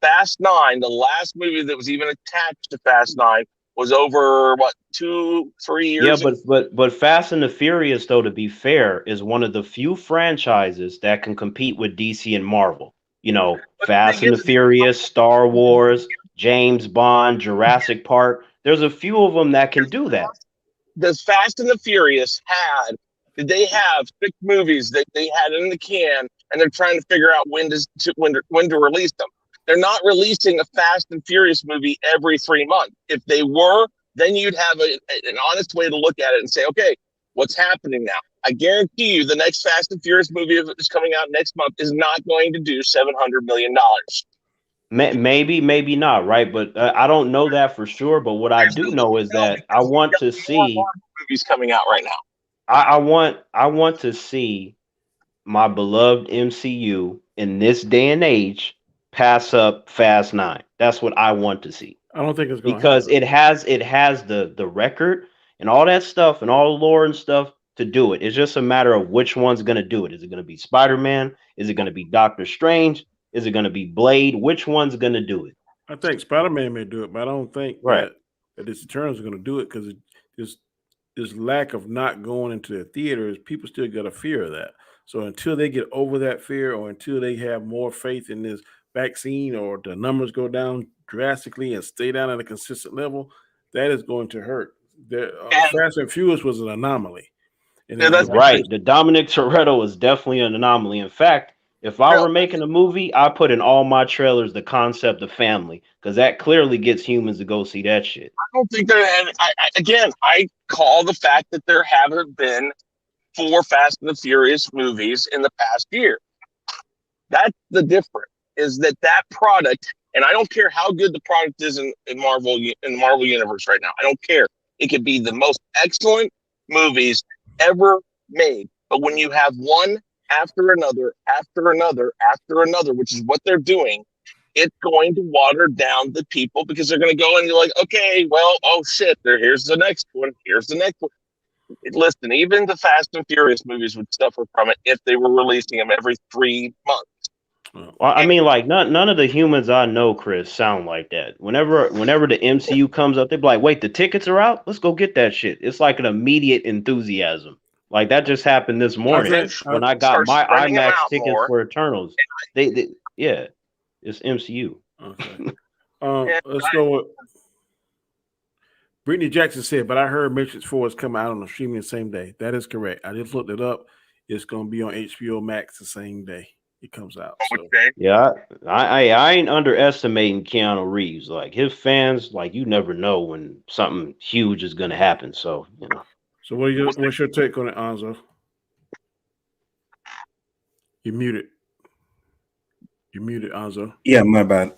Fast 9, the last movie that was even attached to Fast 9, was over what 2-3 years. Yeah, but Fast and the Furious, though, to be fair, is one of the few franchises that can compete with DC and Marvel. You know, Fast and the Furious, Star Wars, James Bond, Jurassic Park. There's a few of them that can do that. Does Fast and the Furious did they have 6 movies that they had in the can, and they're trying to figure out when to release them? They're not releasing a Fast and Furious movie every 3 months. If they were, then you'd have an honest way to look at it and say, okay, what's happening now? I guarantee you the next Fast and Furious movie that's coming out next month is not going to do $700 million. Maybe, maybe not, right? But I don't know that for sure. But what I do know is that I want to see movies coming out right now. I want to see my beloved MCU in this day and age pass up Fast 9. That's what I want to see. I don't think it's going because it has the record and all that stuff and all the lore and stuff to do it. It's just a matter of which one's going to do it. Is it going to be Spider-Man? Is it going to be Doctor Strange? Is it going to be Blade? Which one's going to do it? I think Spider-Man may do it, but I don't think that its Eternals are going to do it because this lack of not going into the theaters, people still got a fear of that. So until they get over that fear, or until they have more faith in this vaccine, or the numbers go down drastically and stay down at a consistent level, that is going to hurt. Fast and Furious was an anomaly. And that's right. The Dominic Toretto is definitely an anomaly. In fact, if I were making a movie, I put in all my trailers the concept of family, because that clearly gets humans to go see that shit. I don't think I call the fact that there haven't been 4 Fast and the Furious movies in the past year. That's the difference, is that product, and I don't care how good the product is in the Marvel universe right now. I don't care. It could be the most excellent movies ever made. But when you have one after another, which is what they're doing, it's going to water down the people, because they're going to go and you're like, okay, well, oh shit, here's the next one. Here's the next one. Listen, even the Fast and Furious movies would suffer from it if they were releasing them every 3 months. Well, I mean, like none of the humans I know, Chris, sound like that. Whenever the MCU comes up, they be like, "Wait, the tickets are out. Let's go get that shit." It's like an immediate enthusiasm. Like that just happened this morning when I got my IMAX tickets for Eternals. Yeah, it's MCU. Okay. Let's go with Brittany Jackson said, but I heard Matrix 4 is coming out on the streaming the same day. That is correct. I just looked it up. It's going to be on HBO Max the same day it comes out. So. Okay. Yeah, I ain't underestimating Keanu Reeves. Like his fans, like you never know when something huge is going to happen. So you know. So what's your take on it, Anzo? You're muted. You're muted, Anzo. Yeah, my bad.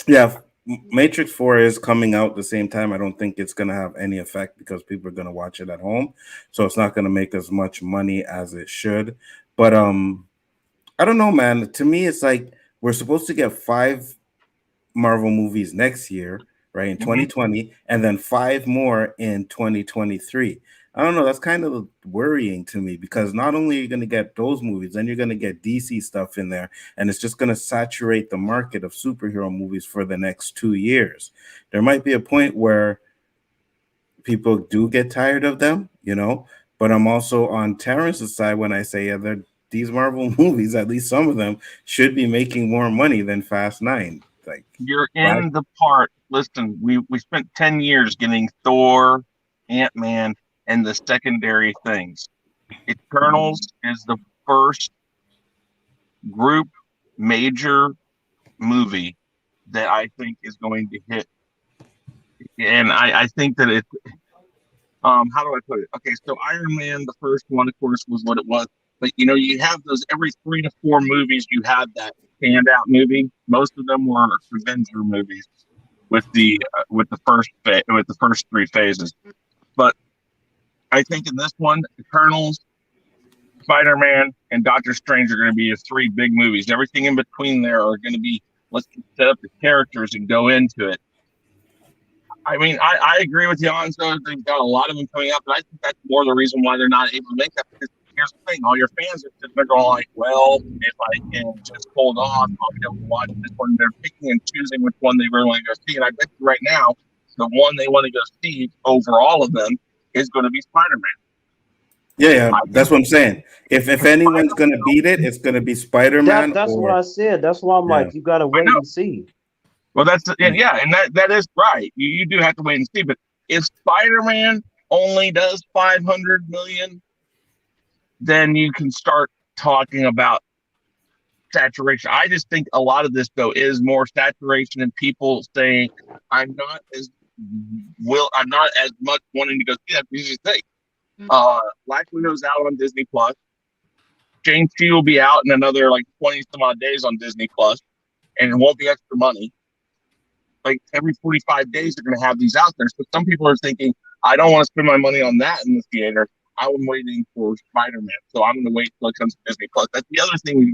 Yeah, Matrix 4 is coming out the same time. I don't think it's going to have any effect because people are going to watch it at home. So it's not going to make as much money as it should. But I don't know, man. To me, it's like we're supposed to get 5 Marvel movies next year, right, in 2020, and then 5 more in 2023. I don't know. That's kind of worrying to me because not only are you going to get those movies, then you're going to get DC stuff in there, and it's just going to saturate the market of superhero movies for the next 2 years. There might be a point where people do get tired of them, you know, but I'm also on Terrence's side when I say, these Marvel movies, at least some of them, should be making more money than Fast 9. Like you're in the part. Listen, we spent 10 years getting Thor, Ant-Man, and the secondary things. Eternals is the first group major movie that I think is going to hit. And I think that it, how do I put it? Okay, so Iron Man, the first one, of course, was what it was. But, you know, you have those every 3 to 4 movies, you have that standout movie. Most of them were Avenger movies with the first 3 phases. But I think in this one, Eternals, Spider-Man, and Doctor Strange are going to be 3 big movies. Everything in between there are going to be, let's set up the characters and go into it. I mean, I agree with you, Anzo. They've got a lot of them coming out, but I think that's more the reason why they're not able to make that, because the here's the thing: all your fans are sitting there going like, "Well, if I can just hold off, I'll be able to watch this one." They're picking and choosing which one they really want to go see, and I bet you right now, the one they want to go see over all of them is going to be Spider-Man. Yeah, that's what I'm saying. If anyone's gonna beat it, it's gonna be Spider-Man. That's what I said. That's why I'm like, you gotta wait and see. Well, and that is right. You do have to wait and see. But if Spider-Man only does 500 million, then you can start talking about saturation. I just think a lot of this though is more saturation and people saying, I'm not as much wanting to go see that because you think Black Widow's out on Disney Plus. Shang-Chi will be out in another like 20 some odd days on Disney Plus, and it won't be extra money. Like every 45 days, they're going to have these out there. So some people are thinking, I don't want to spend my money on that in the theater. I'm waiting for Spider-Man, so I'm going to wait till it comes to Disney Plus. That's the other thing.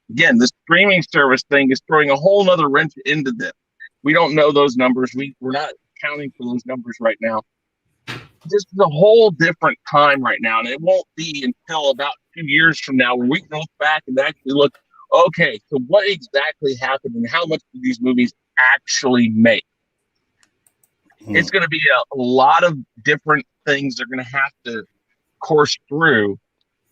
Again, the streaming service thing is throwing a whole other wrench into this. We don't know those numbers. We're not accounting for those numbers right now. This is a whole different time right now, and it won't be until about 2 years from now where we can look back and actually look, okay, so what exactly happened and how much did these movies actually make? It's going to be a lot of different things they're going to have to course through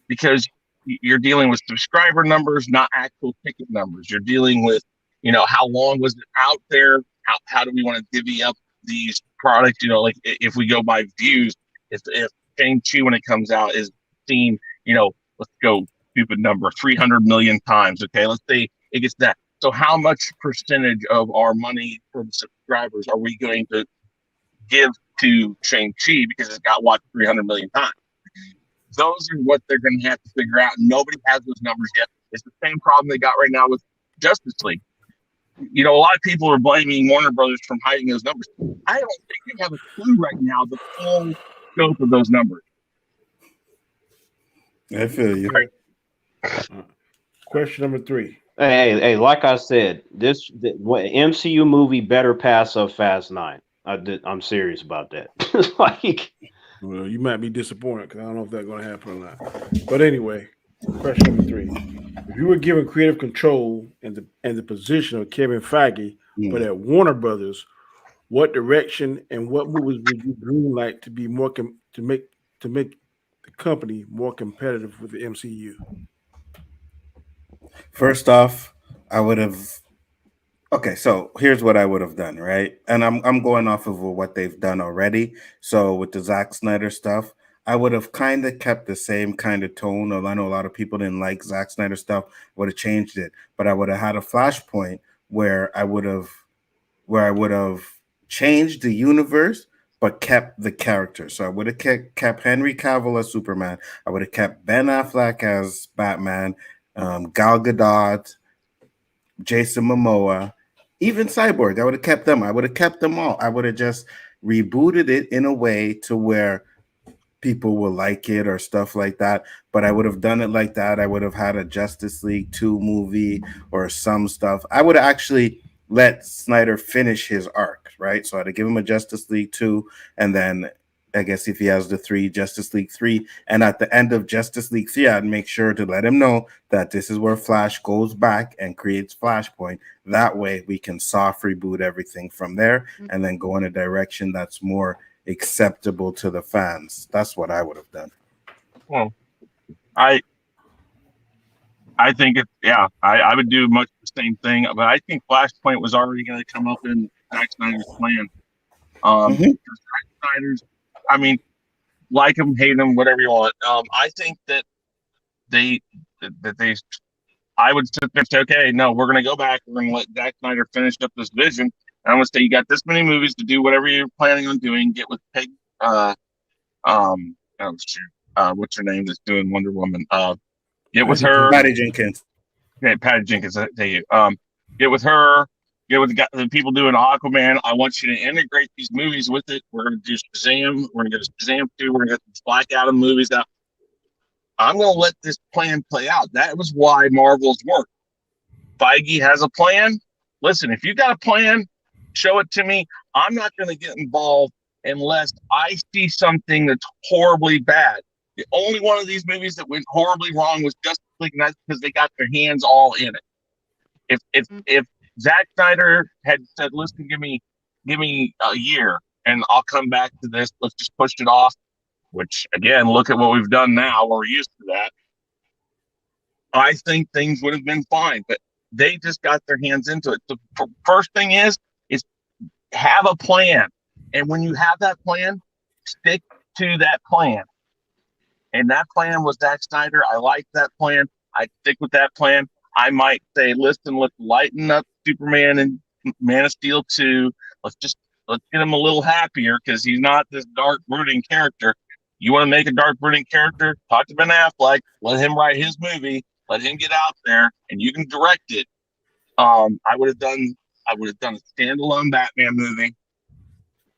because you're dealing with subscriber numbers, not actual ticket numbers. You're dealing with, how long was it out there? How do we want to divvy up these products? Like if we go by views, if Shang-Chi when it comes out is seen, let's go stupid number, 300 million times. Okay, let's say it gets that. So how much percentage of our money from subscribers are we going to give to Shang-Chi because it got watched 300 million times? Those are what they're going to have to figure out. Nobody has those numbers yet. It's the same problem they got right now with Justice League. A lot of people are blaming Warner Brothers from hiding those numbers. I don't think they have a clue right now the full scope of those numbers. I feel you. Question number 3. Hey, like I said, this MCU movie better pass up Fast 9. I'm serious about that. Well, you might be disappointed because I don't know if that's going to happen or not. But anyway, question number 3. If you were given creative control and the position of Kevin Feige, but at Warner Brothers, what direction and what movies would you greenlight to be more to make the company more competitive with the MCU? First off, I would have. Okay, so here's what I would have done, right? And I'm going off of what they've done already. So with the Zack Snyder stuff, I would have kind of kept the same kind of tone. I know a lot of people didn't like Zack Snyder stuff. Would have changed it, but I would have had a flashpoint where I would have changed the universe, but kept the character. So I would have kept Henry Cavill as Superman. I would have kept Ben Affleck as Batman, Gal Gadot, Jason Momoa, even Cyborg. I would have kept them. I would have kept them all. I would have just rebooted it in a way to where people will like it or stuff like that. But I would have done it like that. I would have had a Justice League 2 movie or some stuff. I would have actually let Snyder finish his arc, right? So I'd have given him a Justice League 2, and then I guess if he has the 3, Justice League 3, and at the end of Justice League 3, I'd make sure to let him know that this is where Flash goes back and creates Flashpoint. That way we can soft reboot everything from there and then go in a direction that's more acceptable to the fans. That's what I would have done. Well, I think I would do much the same thing, but I think Flashpoint was already going to come up in Zack Snyder's plan. Zack Snyder's, I mean, like him, hate him, whatever you want. I think that I would sit there and say, okay, no, we're going to go back. We're going to let Zack Snyder finish up this vision. And I'm going to say, you got this many movies to do whatever you're planning on doing. Get with Peg, what's her name that's doing Wonder Woman? Get with her. Patty Jenkins. Okay, Patty Jenkins. Thank you. Get with her. Get with the people doing Aquaman. I want you to integrate these movies with it. We're going to do Shazam. We're going to get a Shazam 2. We're going to get these Black Adam movies out. I'm going to let this plan play out. That was why Marvel's worked. Feige has a plan. Listen, if you got a plan, show it to me. I'm not going to get involved unless I see something that's horribly bad. The only one of these movies that went horribly wrong was Justice League, and that's because they got their hands all in it. If Zack Snyder had said, "Listen, give me a year, and I'll come back to this. Let's just push it off." Which again, look at what we've done now. We're used to that. I think things would have been fine, but they just got their hands into it. The first thing is have a plan, and when you have that plan, stick to that plan. And that plan was Zack Snyder. I like that plan. I stick with that plan. I might say, listen, let's lighten up Superman and Man of Steel 2. Let's get him a little happier because he's not this dark, brooding character. You want to make a dark, brooding character? Talk to Ben Affleck. Let him write his movie. Let him get out there, and you can direct it. I would have done a standalone Batman movie.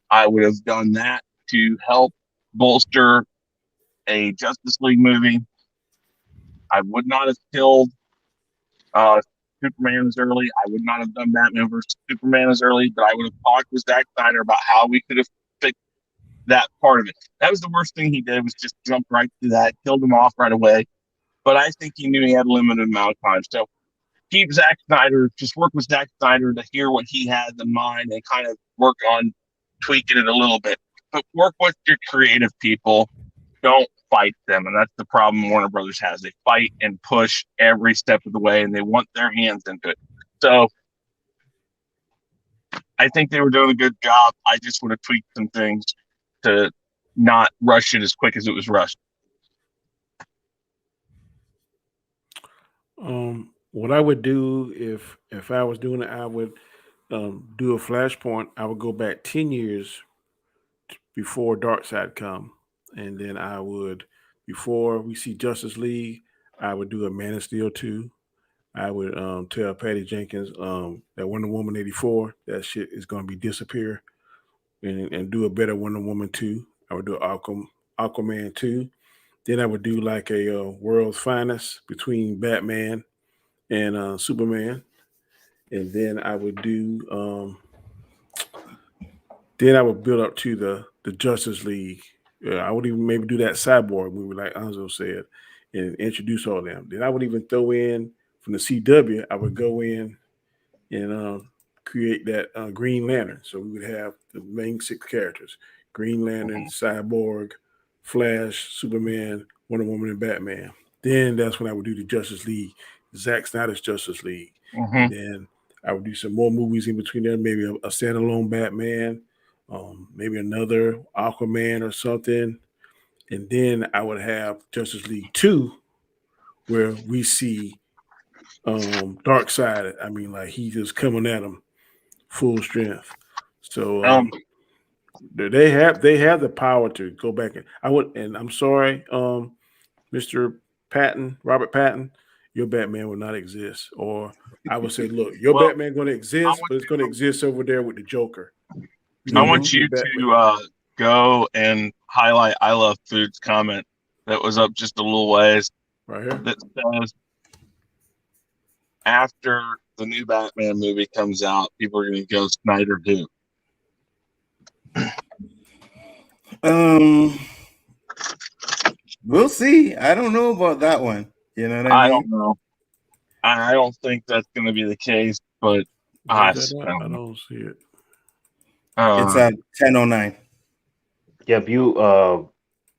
I would have done that to help bolster a Justice League movie. I would not have killed Superman as early. I would not have done Batman versus Superman as early, but I would have talked with Zack Snyder about how we could have fixed that part of it. That was the worst thing he did, was just jump right to that, killed him off right away. But I think he knew he had a limited amount of time. So keep Zack Snyder, just work with Zack Snyder to hear what he has in mind and kind of work on tweaking it a little bit. But work with your creative people. Don't fight them. And that's the problem Warner Brothers has. They fight and push every step of the way, and they want their hands into it. So I think they were doing a good job. I just would have tweaked some things to not rush it as quick as it was rushed. What I would do if I was doing it, I would do a flashpoint. I would go back 10 years before Darkseid come, and then I would, before we see Justice League, I would do a Man of Steel 2. I would tell Patty Jenkins that Wonder Woman 84, that shit is going to be disappear, and do a better Wonder Woman 2. I would do Aquaman 2. Then I would do like a World's Finest between Batman and Superman. And then I would do, then I would build up to the Justice League. I would even maybe do that Cyborg movie, like Anzo said, and introduce all of them. Then I would even throw in from the CW, I would go in and create that Green Lantern. So we would have the main 6 characters: Green Lantern, Cyborg, Flash, Superman, Wonder Woman, and Batman. Then that's when I would do the Justice League, Zack Snyder's Justice League. And then I would do some more movies in between there, maybe a standalone Batman, maybe another Aquaman or something. And then I would have Justice League 2, where we see Darkseid. I mean, like, he's just coming at him full strength. So they have the power to go back and I'm sorry, Mr. Patton, Robert Patton, your Batman will not exist. Or I would say, look, your Batman going to exist, but it's going to exist over there with the Joker. I want you to go and highlight I Love Food's comment that was up just a little ways right here that says, after the new Batman movie comes out, people are going to go Snyder who? We'll see. I don't know about that one. You know what I mean? I don't know. I don't think that's going to be the case, but I don't see it. It's at 10:09. Yep,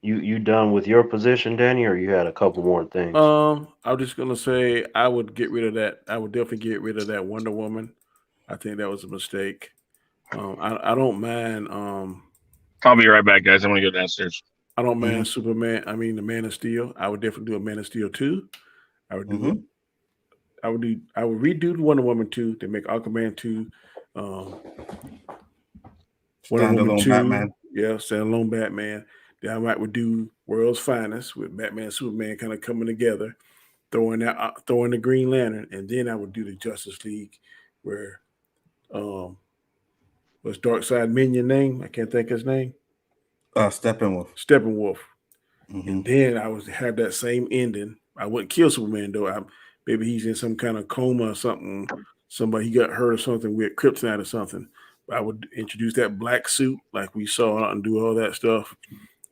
you done with your position, Danny, or you had a couple more things? I'm just gonna say I would get rid of that. I would definitely get rid of that Wonder Woman. I think that was a mistake. I don't mind. I'll be right back, guys. I'm gonna go downstairs. I don't mind Superman. I mean, the Man of Steel. I would definitely do a Man of Steel 2. I would do. I would redo the Wonder Woman 2. They make Aquaman 2. Wonder Woman 2. Batman. Yeah, standalone Batman. Then I would do World's Finest with Batman and Superman kind of coming together, throwing the Green Lantern, and then I would do the Justice League, where what's Darkseid minion name? I can't think of his name. Steppenwolf. Steppenwolf. And then I would have that same ending. I wouldn't kill Superman though. Maybe he's in some kind of coma or something. Somebody, he got hurt or something with kryptonite or something. I would introduce that black suit like we saw and do all that stuff.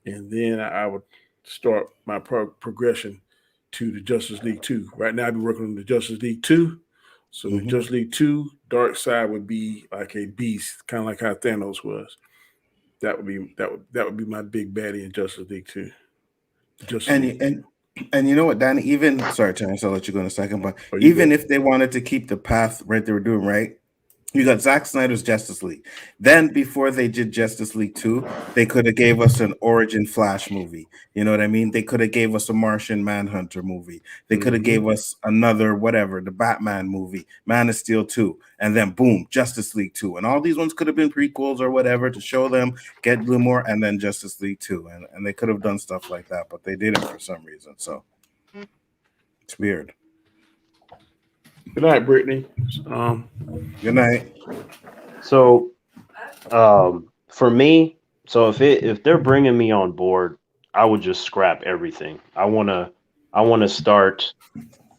And then I would start my progression to the Justice League 2. Right now, I've been working on the Justice League 2. So in Justice League 2, Darkseid would be like a beast, kind of like how Thanos was. That would be my big baddie in Justice League 2. And you know what, Danny? Even sorry, Terrence, I'll let you go in a second. But Oh, even if they wanted to keep the path right they were doing right, you got Zack Snyder's Justice League. Then before they did Justice League 2, they could have gave us an Origin Flash movie. You know what I mean? They could have gave us a Martian Manhunter movie. They could have gave us another whatever, the Batman movie, Man of Steel 2, and then boom, Justice League 2. And all these ones could have been prequels or whatever to show them, get a little more, and then Justice League 2. And they could have done stuff like that, but they didn't for some reason. So it's weird. Good night, Brittany. Good night. So, for me, so if they're bringing me on board, I would just scrap everything. I wanna start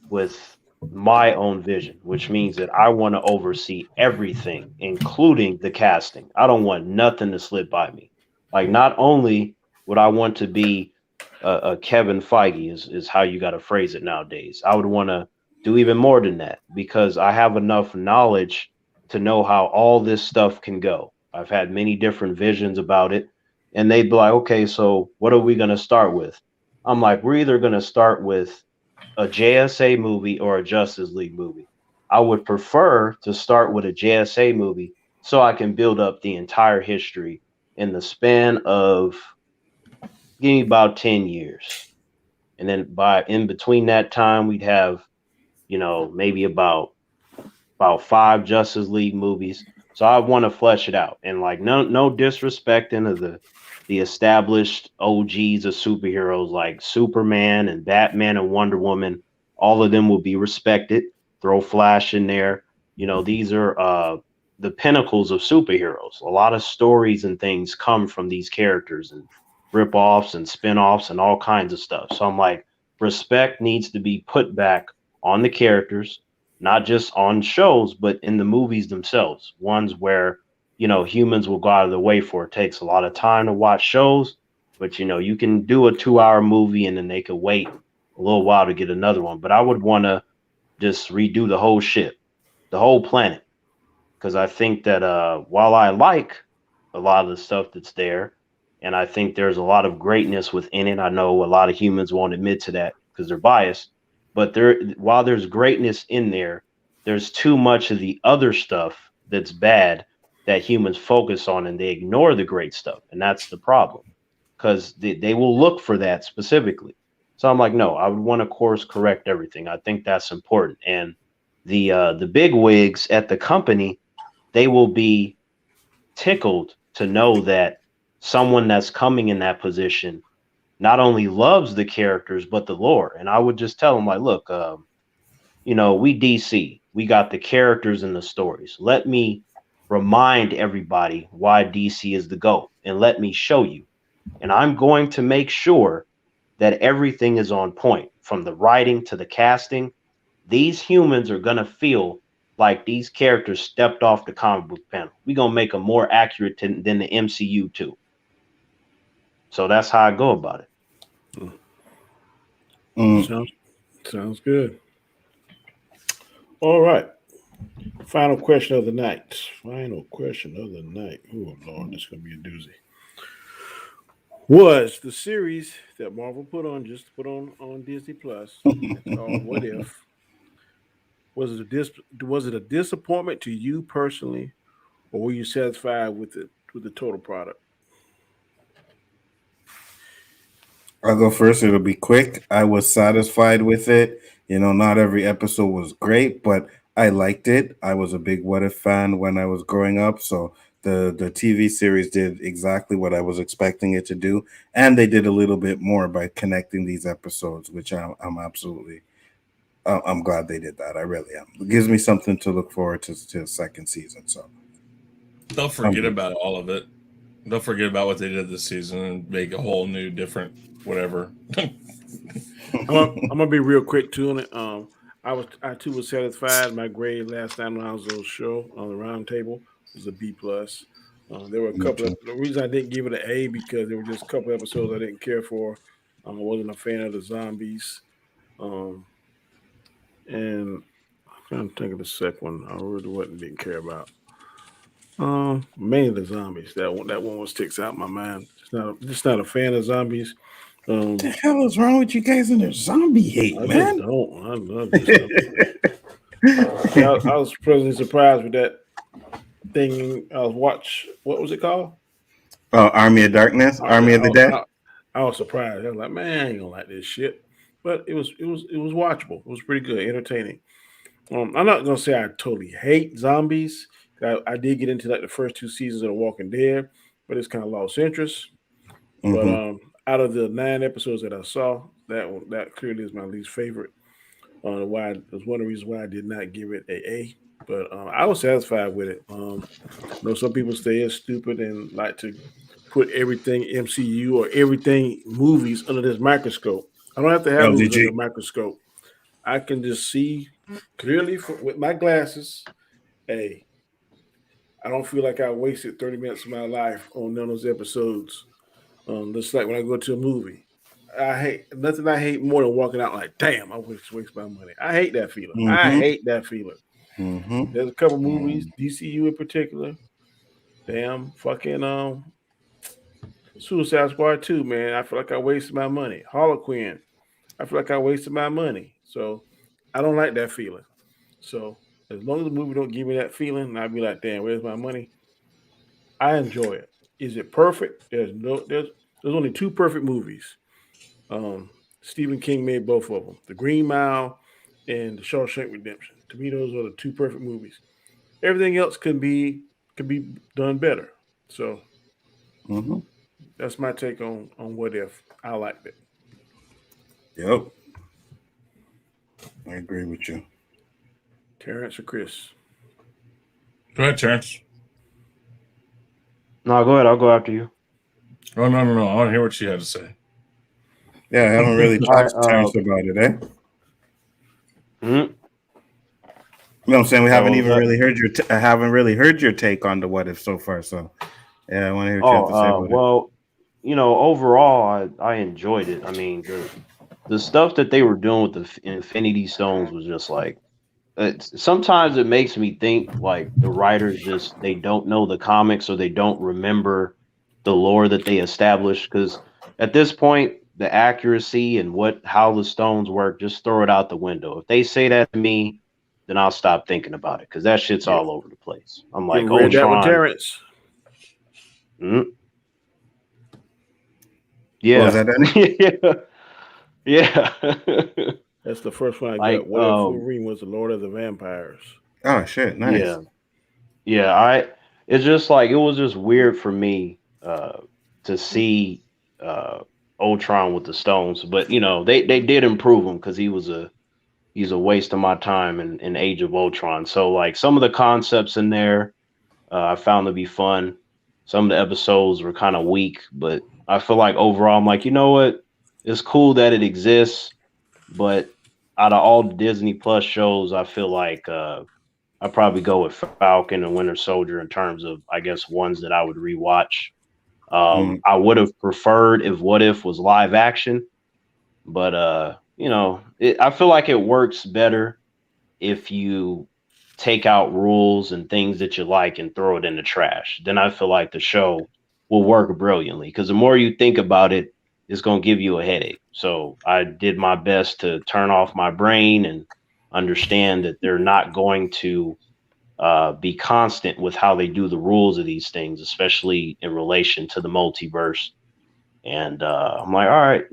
with my own vision, which means that I want to oversee everything, including the casting. I don't want nothing to slip by me. Like, not only would I want to be a Kevin Feige is how you got to phrase it nowadays. I would want to do even more than that because I have enough knowledge to know how all this stuff can go. I've had many different visions about it, and they'd be like, okay, so what are we going to start with? I'm like, we're either going to start with a JSA movie or a Justice League movie. I would prefer to start with a JSA movie so I can build up the entire history in the span of give me about 10 years. And then in between that time, we'd have maybe about 5 Justice League movies. So I want to flesh it out, and like no disrespect into the established OGs of superheroes like Superman and Batman and Wonder Woman. All of them will be respected. Throw Flash in there. These are the pinnacles of superheroes. A lot of stories and things come from these characters and rip-offs and spin-offs and all kinds of stuff. So I'm like, respect needs to be put back on the characters, not just on shows, but in the movies themselves. Ones where, humans will go out of the way for. It takes a lot of time to watch shows, but, you can do a 2-hour movie and then they could wait a little while to get another one. But I would want to just redo the whole ship, the whole planet. Because I think that while I like a lot of the stuff that's there, and I think there's a lot of greatness within it, I know a lot of humans won't admit to that because they're biased. But while there's greatness in there, there's too much of the other stuff that's bad that humans focus on, and they ignore the great stuff. And that's the problem, because they will look for that specifically. So I'm like, no, I would want to course correct everything. I think that's important. And the big wigs at the company, they will be tickled to know that someone that's coming in that position not only loves the characters, but the lore. And I would just tell them, like, look, we DC, we got the characters and the stories. Let me remind everybody why DC is the GOAT, and let me show you. And I'm going to make sure that everything is on point, from the writing to the casting. These humans are going to feel like these characters stepped off the comic book panel. We're going to make them more accurate than the MCU too. So that's how I go about it. Sounds good. All right. Final question of the night. Oh, Lord, this is going to be a doozy. Was the series that Marvel put on Disney Plus called What If? Was it a disappointment to you personally, or were you satisfied with the total product? I'll go first. It'll be quick. I was satisfied with it. Not every episode was great, but I liked it. I was a big What If fan when I was growing up, so the TV series did exactly what I was expecting it to do, and they did a little bit more by connecting these episodes, which I'm absolutely. I'm glad they did that. I really am. It gives me something to look forward to the second season. So don't forget about all of it. Don't forget about what they did this season and make a whole new, different, whatever. I'm gonna be real quick too on it. I too was satisfied. My grade last time when I was on the show on the round table was a B plus. There were a couple of the reason I didn't give it an A because there were just a couple episodes I didn't care for. I wasn't a fan of the zombies. Um, and I'm trying to think of the second one. I really wasn't didn't care about. Mainly the zombies. That one what sticks out in my mind. Just not a fan of zombies. What the hell is wrong with you guys and their zombie hate, I just man? don't. I just don't. I was pleasantly surprised with that thing. I was watch. What was it called? Oh, Army of Darkness, Army of the Dead. I was surprised. I was like, man, I ain't gonna like this shit. But it was watchable. It was pretty good, entertaining. I'm not gonna say I totally hate zombies. I did get into like the first two seasons of The Walking Dead, but it's kind of lost interest. But out of the 9 episodes that I saw, that clearly is my least favorite. Why was one of the reasons why I did not give it a. But I was satisfied with it. Some people stay as stupid and like to put everything MCU or everything movies under this microscope. I don't have to have movies under a microscope. I can just see clearly with my glasses. Hey, I don't feel like I wasted 30 minutes of my life on none of those episodes. Just like when I go to a movie. I hate nothing. I hate more than walking out like, damn, I waste my money. I hate that feeling. I hate that feeling. There's a couple movies, DCU in particular. Damn, fucking Suicide Squad 2, man. I feel like I wasted my money. Harlequin, I feel like I wasted my money. So I don't like that feeling. So as long as the movie don't give me that feeling, I'd be like, damn, where's my money? I enjoy it. Is it perfect? There's only two perfect movies. Stephen King made both of them, The Green Mile and The Shawshank Redemption. To me, those are the two perfect movies. Everything else can be done better. So that's my take on What If. I liked it. Yep, I agree with you. Terrence or Chris? Go ahead, Terrence. No, go ahead. I'll go after you. Oh, no. I want to hear what she had to say. Yeah, I haven't really talked to Terrence about it, eh? Mm-hmm. You know what I'm saying? We haven't even really heard your. I haven't really heard your take on the What If so far. So, yeah, I want to hear what you have to say about it. Well, overall, I enjoyed it. I mean, the stuff that they were doing with the Infinity Stones was just like. Sometimes it makes me think like the writers they don't know the comics or they don't remember the lore that they established, because at this point the accuracy and how the stones work, just throw it out the window. If they say that to me, then I'll stop thinking about it, because that shit's all over the place. I'm like, you read that with Terrence? Yeah. Was that yeah. That's the first one I got. What if Wolverine was the Lord of the Vampires? Oh shit! Nice. Yeah. It's just like, it was just weird for me to see Ultron with the stones, but they did improve him, because he's a waste of my time in Age of Ultron. So like some of the concepts in there I found to be fun. Some of the episodes were kind of weak, but I feel like overall I'm like, you know what? It's cool that it exists. But out of all the Disney Plus shows, I feel like I'd probably go with Falcon and Winter Soldier in terms of, I guess, ones that I would rewatch. I would have preferred if What If was live action, but I feel like it works better if you take out rules and things that you like and throw it in the trash. Then I feel like the show will work brilliantly, because the more you think about it, it's going to give you a headache. So I did my best to turn off my brain and understand that they're not going to be constant with how they do the rules of these things, especially in relation to the multiverse. And I'm like, all right,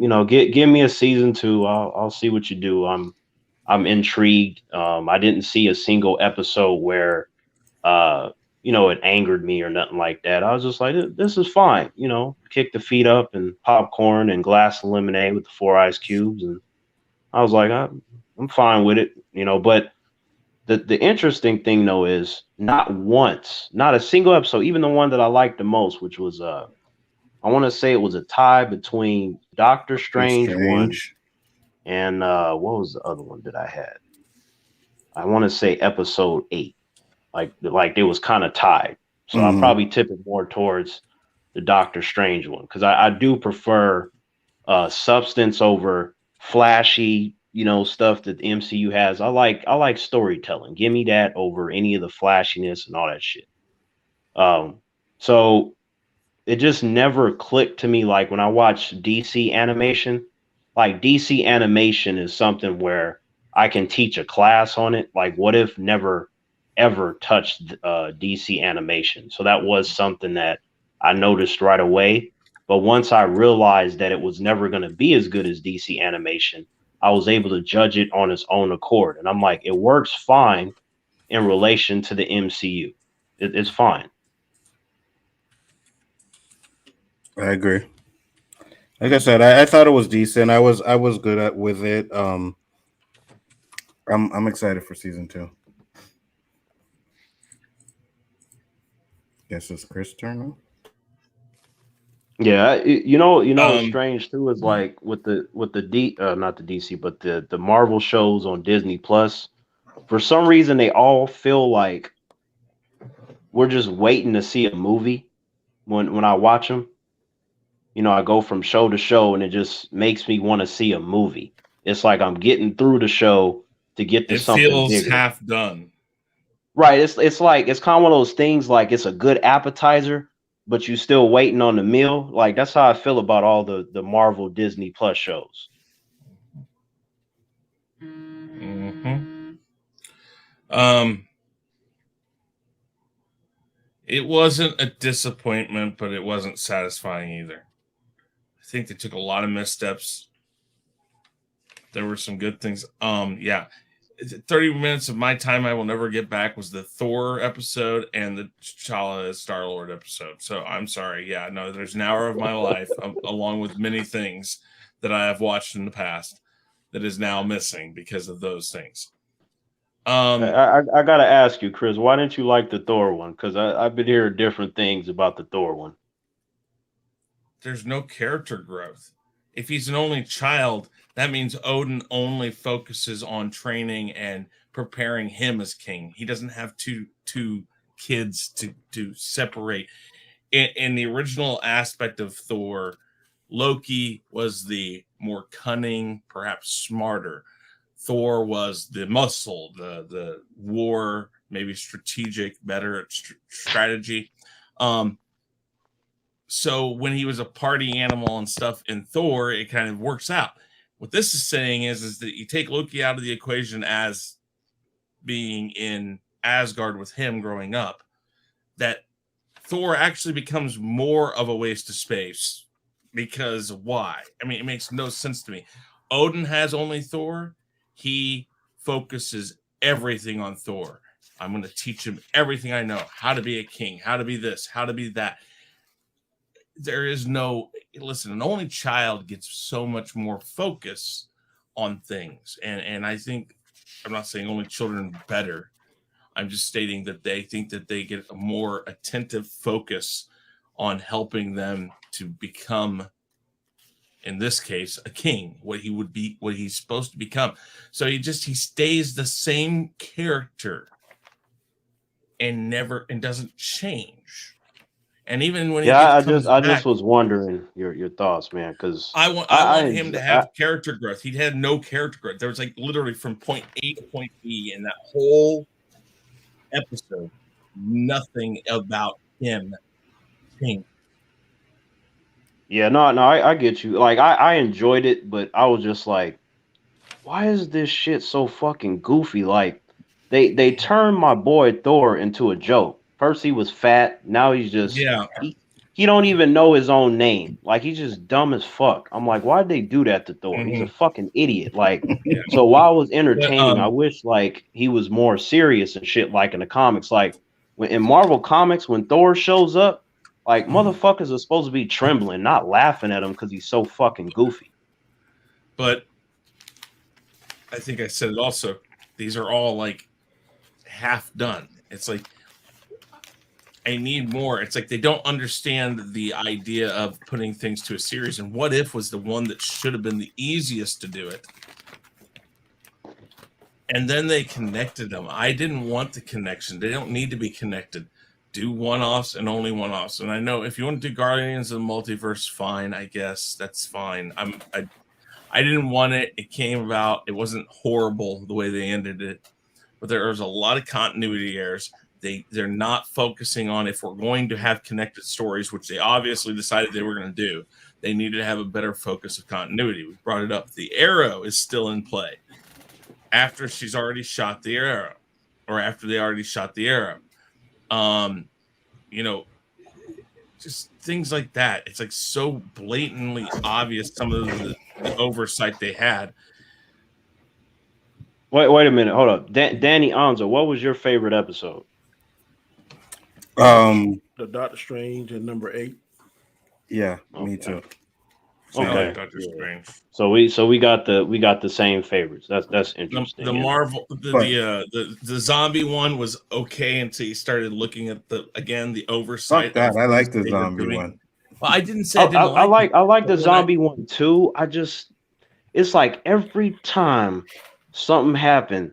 give me a season 2. I'll see what you do. I'm intrigued. I didn't see a single episode where it angered me or nothing like that. I was just like, this is fine. Kick the feet up and popcorn and glass of lemonade with the 4 ice cubes. And I was like, I'm fine with it, but the interesting thing though is not a single episode, even the one that I liked the most, which was, I want to say it was a tie between Doctor Strange 1 and what was the other one that I had? I want to say episode 8. Like it was kind of tied. So I'll probably tip it more towards the Doctor Strange one, because I do prefer substance over flashy, stuff that the MCU has. I like storytelling. Give me that over any of the flashiness and all that shit. So it just never clicked to me. Like when I watch DC animation, like DC animation is something where I can teach a class on it. Like What If never ever touched DC animation. So that was something that I noticed right away. But once I realized that it was never going to be as good as DC animation, I was able to judge it on its own accord. And I'm like, it works fine in relation to the MCU. It's fine. I agree. Like I said, I thought it was decent. I was good with it. I'm excited for season 2. Guess it's Chris' turn now. Yeah, what's strange too is like with the not the DC, but the Marvel shows on Disney Plus. For some reason, they all feel like we're just waiting to see a movie. When I watch them, I go from show to show, and it just makes me want to see a movie. It's like I'm getting through the show to get to something feels bigger. half done. Right. It's like it's kind of one of those things. Like it's a good appetizer, but you still waiting on the meal. Like that's how I feel about all the Marvel Disney Plus shows. Mm-hmm. It wasn't a disappointment, but it wasn't satisfying either. I think they took a lot of missteps. There were some good things. 30 minutes of my time I will never get back was the Thor episode and the T'Challa Star-Lord episode. So I'm sorry. Yeah, no, there's an hour of my life, along with many things that I have watched in the past, that is now missing because of those things. I got to ask you, Chris, why didn't you like the Thor one? Because I've been hearing different things about the Thor one. There's no character growth. If he's an only child, that means Odin only focuses on training and preparing him as king. He doesn't have two kids to separate. In the original aspect of Thor, Loki was the more cunning, perhaps smarter. Thor was the muscle, the war, maybe strategic, better strategy. So when he was a party animal and stuff in Thor, it kind of works out. What this is saying is that you take Loki out of the equation as being in Asgard with him growing up, that Thor actually becomes more of a waste of space. Because why? I mean, it makes no sense to me. Odin has only Thor. He focuses everything on Thor. I'm going to teach him everything I know, how to be a king, how to be this, how to be that. There is no, listen, an only child gets so much more focus on things. And I think, I'm not saying only children are better. I'm just stating that they think that they get a more attentive focus on helping them to become, in this case, a king, what he would be, what he's supposed to become. So he stays the same character and doesn't change. And even when I just was wondering your thoughts, man, because I want him to have character growth. He had no character growth. There was like literally from point A to point B in that whole episode, nothing about him changed. Yeah, no, I get you. Like I enjoyed it, but I was just like, why is this shit so fucking goofy? Like they turned my boy Thor into a joke. First he was fat, now he's just he don't even know his own name. Like he's just dumb as fuck. I'm like, why'd they do that to Thor? He's a fucking idiot. Like so while it was entertaining, I wish like he was more serious and shit like in the comics. Like when in Marvel comics, when Thor shows up, like motherfuckers are supposed to be trembling, not laughing at him because he's so fucking goofy. But I think I said it also. These are all like half done. It's like I need more. It's like they don't understand the idea of putting things to a series. And What If was the one that should have been the easiest to do it. And then they connected them. I didn't want the connection. They don't need to be connected. do one-offs and only one-offs. And I know if you want to do Guardians of the Multiverse, fine, I guess that's fine. I didn't want it. It came about. It wasn't horrible the way they ended it, but there was a lot of continuity errors. They're not focusing on, if we're going to have connected stories, which they obviously decided they were going to do, they needed to have a better focus of continuity. We brought it up. The arrow is still in play after she's already shot the arrow, or after they already shot the arrow. You know, just things like that. It's like so blatantly obvious some of the oversight they had. Wait a minute. Hold up. Danny Anza, what was your favorite episode? The Doctor Strange and number 8. Yeah, me too. Okay. Doctor Strange. So we got the same favorites. That's interesting. The Marvel, the zombie one was okay until you started looking at the oversight. Fuck that. I like the zombie one. Well, I didn't say I like the zombie one too. It's like every time something happened,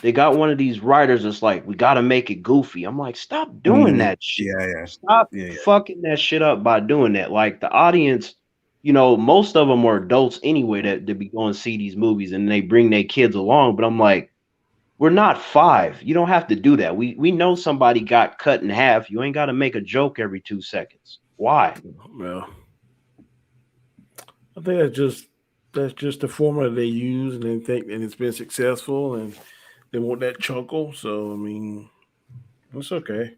they got one of these writers that's like, we got to make it goofy. I'm like, stop doing that shit. Yeah. Stop fucking that shit up by doing that. Like the audience, you know, most of them are adults anyway that be going to see these movies and they bring their kids along. But I'm like, we're not 5. You don't have to do that. We know somebody got cut in half. You ain't got to make a joke every 2 seconds. Why? Well, I think that's just the formula they use, and they think and it's been successful, and they want that chuckle. So I mean, it's okay.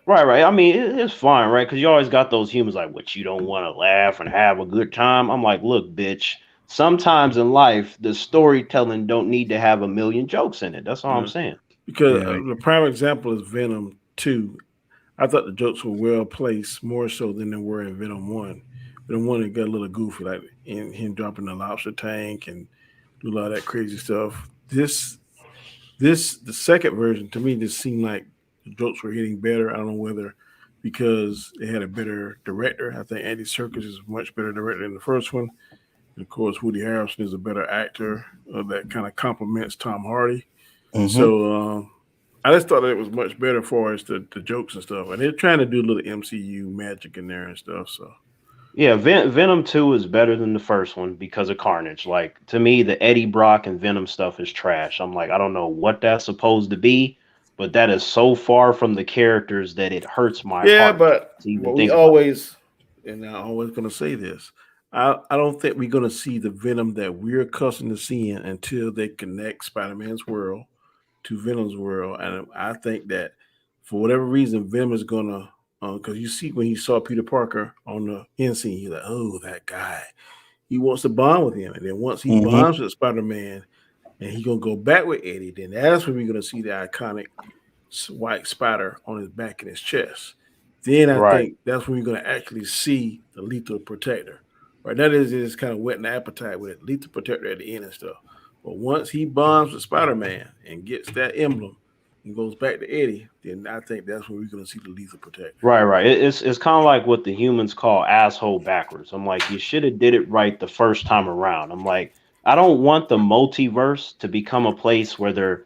Right. I mean, it's fine, right? Because you always got those humans like, what, you don't want to laugh and have a good time? I'm like, look, bitch, sometimes in life, the storytelling don't need to have a million jokes in it. That's all I'm saying. Because the prime example is Venom 2. I thought the jokes were well placed, more so than they were in Venom 1. Venom 1, it got a little goofy, like in him dropping the lobster tank and do a lot of that crazy stuff. The second version, to me, just seemed like the jokes were hitting better. I don't know whether because they had a better director. I think Andy Serkis is a much better director than the first one. And of course, Woody Harrelson is a better actor that kind of complements Tom Hardy. Mm-hmm. So I just thought that it was much better for us, the jokes and stuff. And they're trying to do a little MCU magic in there and stuff. So yeah, Venom 2 is better than the first one because of Carnage. Like, to me, the Eddie Brock and Venom stuff is trash. I'm like, I don't know what that's supposed to be, but that is so far from the characters that it hurts my heart. Yeah, but we always, and I'm always going to say this, I don't think we're going to see the Venom that we're accustomed to seeing until they connect Spider-Man's world to Venom's world. And I think that for whatever reason, Venom is going to, because you see when he saw Peter Parker on the end scene, he's like, oh, that guy. He wants to bond with him. And then once he bonds with Spider-Man and he's going to go back with Eddie, then that's when we're going to see the iconic white spider on his back and his chest. Then I think that's when we're going to actually see the Lethal Protector. Right now, that is kind of whetting the appetite with it. Lethal Protector at the end and stuff. But once he bonds with Spider-Man and gets that emblem, and goes back to Eddie, then I think that's when we're going to see the Lethal Protector. Right. It's kind of like what the humans call asshole backwards. I'm like, you should have did it right the first time around. I'm like, I don't want the multiverse to become a place where they're,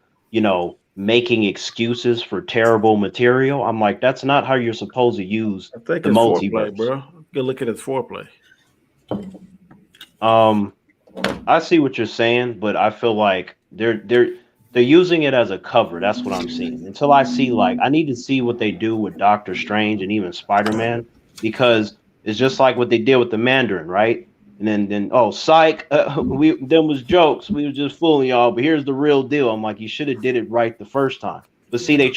making excuses for terrible material. I'm like, that's not how you're supposed to use the multiverse, foreplay, bro. You look at it as foreplay. I see what you're saying, but I feel like they're using it as a cover. That's what I'm seeing. Until I see, I need to see what they do with Doctor Strange and even Spider-Man, because it's just like what they did with the Mandarin, right? And then psych, them was jokes. We were just fooling y'all, but here's the real deal. I'm like, you should have did it right the first time. But see, they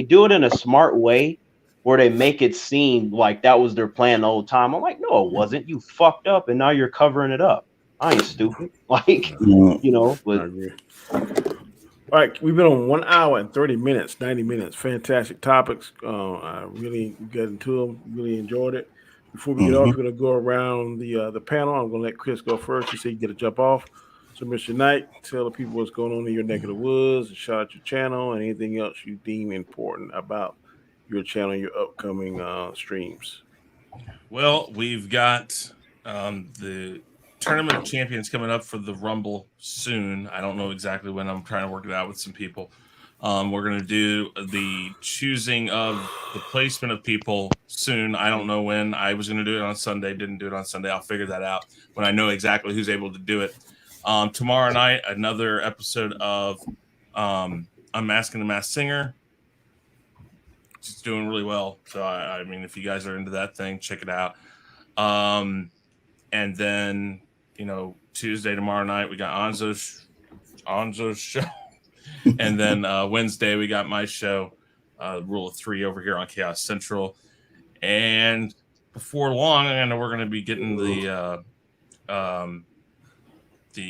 do it in a smart way where they make it seem like that was their plan the whole time. I'm like, no, it wasn't. You fucked up, and now you're covering it up. I ain't stupid. But. All right, we've been on 1 hour and 30 minutes, 90 minutes. Fantastic topics. I really got into them. Really enjoyed it. Before we get off, we're going to go around the panel. I'm going to let Chris go first. He said you get to jump off. So, Mr. Knight, tell the people what's going on in your neck of the woods, and shout out your channel, and anything else you deem important about your channel, your upcoming streams. Well, we've got the Tournament of Champions coming up for the Rumble soon. I don't know exactly when. I'm trying to work it out with some people. We're going to do the choosing of the placement of people soon. I don't know when. I was going to do it on Sunday. Didn't do it on Sunday. I'll figure that out when I know exactly who's able to do it. Tomorrow night, another episode of Unmasking the Masked Singer. It's doing really well. So, I mean, if you guys are into that thing, check it out. And then, Tuesday, tomorrow night, we got Anzo's show. And then Wednesday, we got my show, Rule of Three, over here on Chaos Central. And before long, I know we're going to be getting the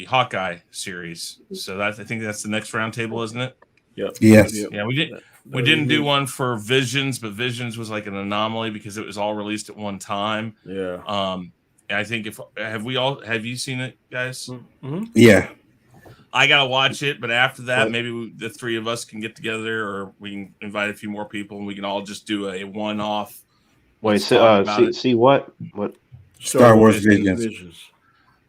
Hawkeye series. So I think that's the next roundtable, isn't it? Yep. Yes. Yeah, we didn't do one for Visions, but Visions was like an anomaly because it was all released at one time. Yeah. I think have you seen it, guys? Mm-hmm. Yeah. I gotta watch it, but after that, maybe the three of us can get together, or we can invite a few more people, and we can all just do a one-off. Wait, see what? What? Star Wars Visions.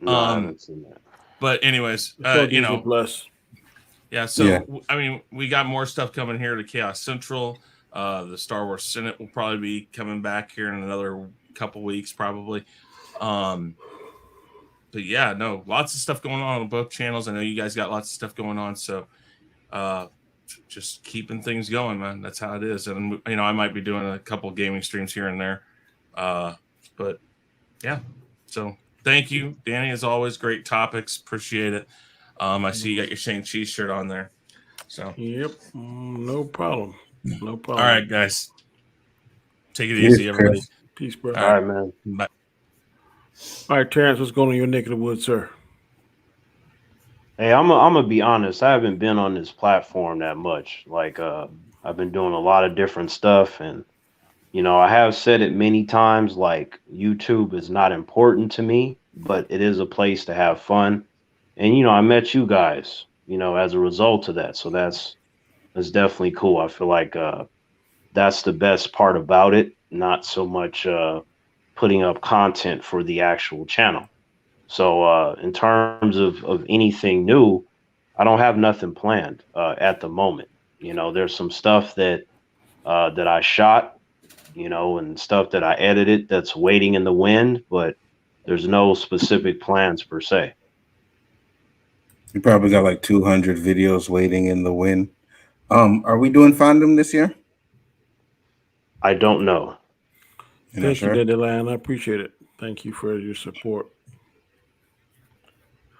No, I haven't seen that. But anyways, bless. Yeah. So I mean, we got more stuff coming here to Chaos Central. The Star Wars Senate will probably be coming back here in another couple weeks, probably. But yeah, no, lots of stuff going on both channels. I know you guys got lots of stuff going on, so just keeping things going, man. That's how it is. And I might be doing a couple gaming streams here and there, but yeah. So thank you, Danny. As always, great topics. Appreciate it. I see you got your Shang-Chi shirt on there. So yep, no problem. No problem. All right, guys, take it easy, everybody. Peace, bro. All right, man. Bye. All right, Terrence, what's going on in your neck of the woods, sir? Hey, I'm gonna be honest. I haven't been on this platform that much. Like, I've been doing a lot of different stuff, and I have said it many times. Like, YouTube is not important to me, but it is a place to have fun. And I met you guys, as a result of that. So that's definitely cool. I feel like that's the best part about it. Not so much putting up content for the actual channel. So in terms of anything new, I don't have nothing planned at the moment. There's some stuff that I shot, and stuff that I edited that's waiting in the wind, but there's no specific plans per se. You probably got like 200 videos waiting in the wind. Are we doing fandom this year? I don't know. Thank you, Dandelion. I appreciate it. Thank you for your support.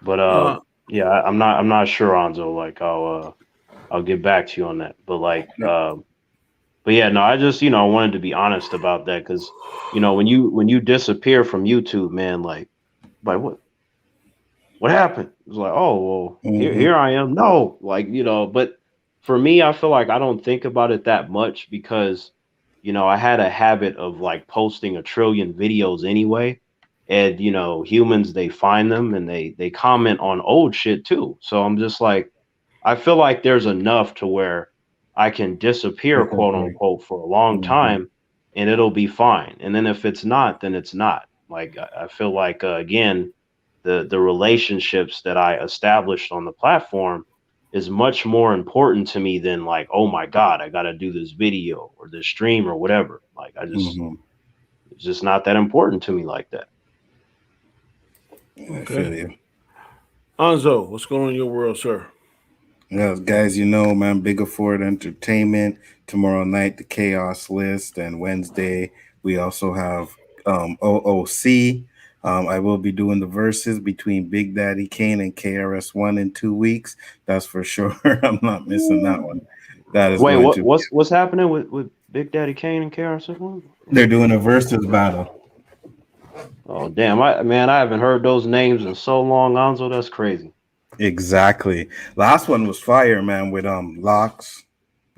But yeah, I'm not sure, Anzo. Like, I'll get back to you on that. But like, but yeah, no, I just I wanted to be honest about that, because when you disappear from YouTube, man, like what happened? It was like, oh well, here I am. No, like but for me, I feel like I don't think about it that much because I had a habit of like posting a trillion videos anyway. And, humans, they find them and they comment on old shit too. So I'm just like, I feel like there's enough to where I can disappear, quote unquote, for a long time and it'll be fine. And then if it's not, then it's not. Like, I feel like, again, the relationships that I established on the platform is much more important to me than like, oh my God, I got to do this video or this stream or whatever. Like, it's just not that important to me like that. I feel you. Anzo, what's going on in your world, sir? Yeah, guys, man, Bigger Ford Entertainment. Tomorrow night, the Chaos List, and Wednesday we also have OOC. I will be doing the verses between Big Daddy Kane and KRS-One in 2 weeks. That's for sure. I'm not missing that one. That is. Wait, what's happening with Big Daddy Kane and KRS-One? They're doing a versus battle. Oh damn! I haven't heard those names in so long, Anzo. That's crazy. Exactly. Last one was fire, man. With Locks,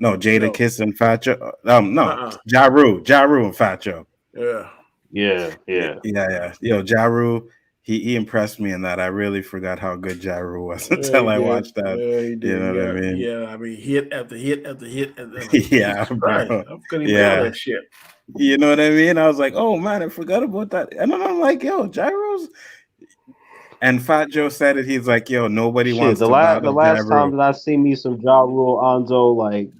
Jada Kiss and Fat Joe. Ja Rule and Fat Joe. Yeah. Yo, Ja Rule, he impressed me in that. I really forgot how good Ja Rule was until I watched that. Yeah, he did. What I mean? Yeah, I mean, hit after hit after hit. Yeah, bro. I couldn't even tell that shit. You know what I mean? I was like, oh man, I forgot about that. And then I'm like, yo, Ja Rule's And Fat Joe said it. He's like, "Yo, nobody Shit, wants the to battle last Ja Rule." time that I see me some Ja Rule Anzo, like,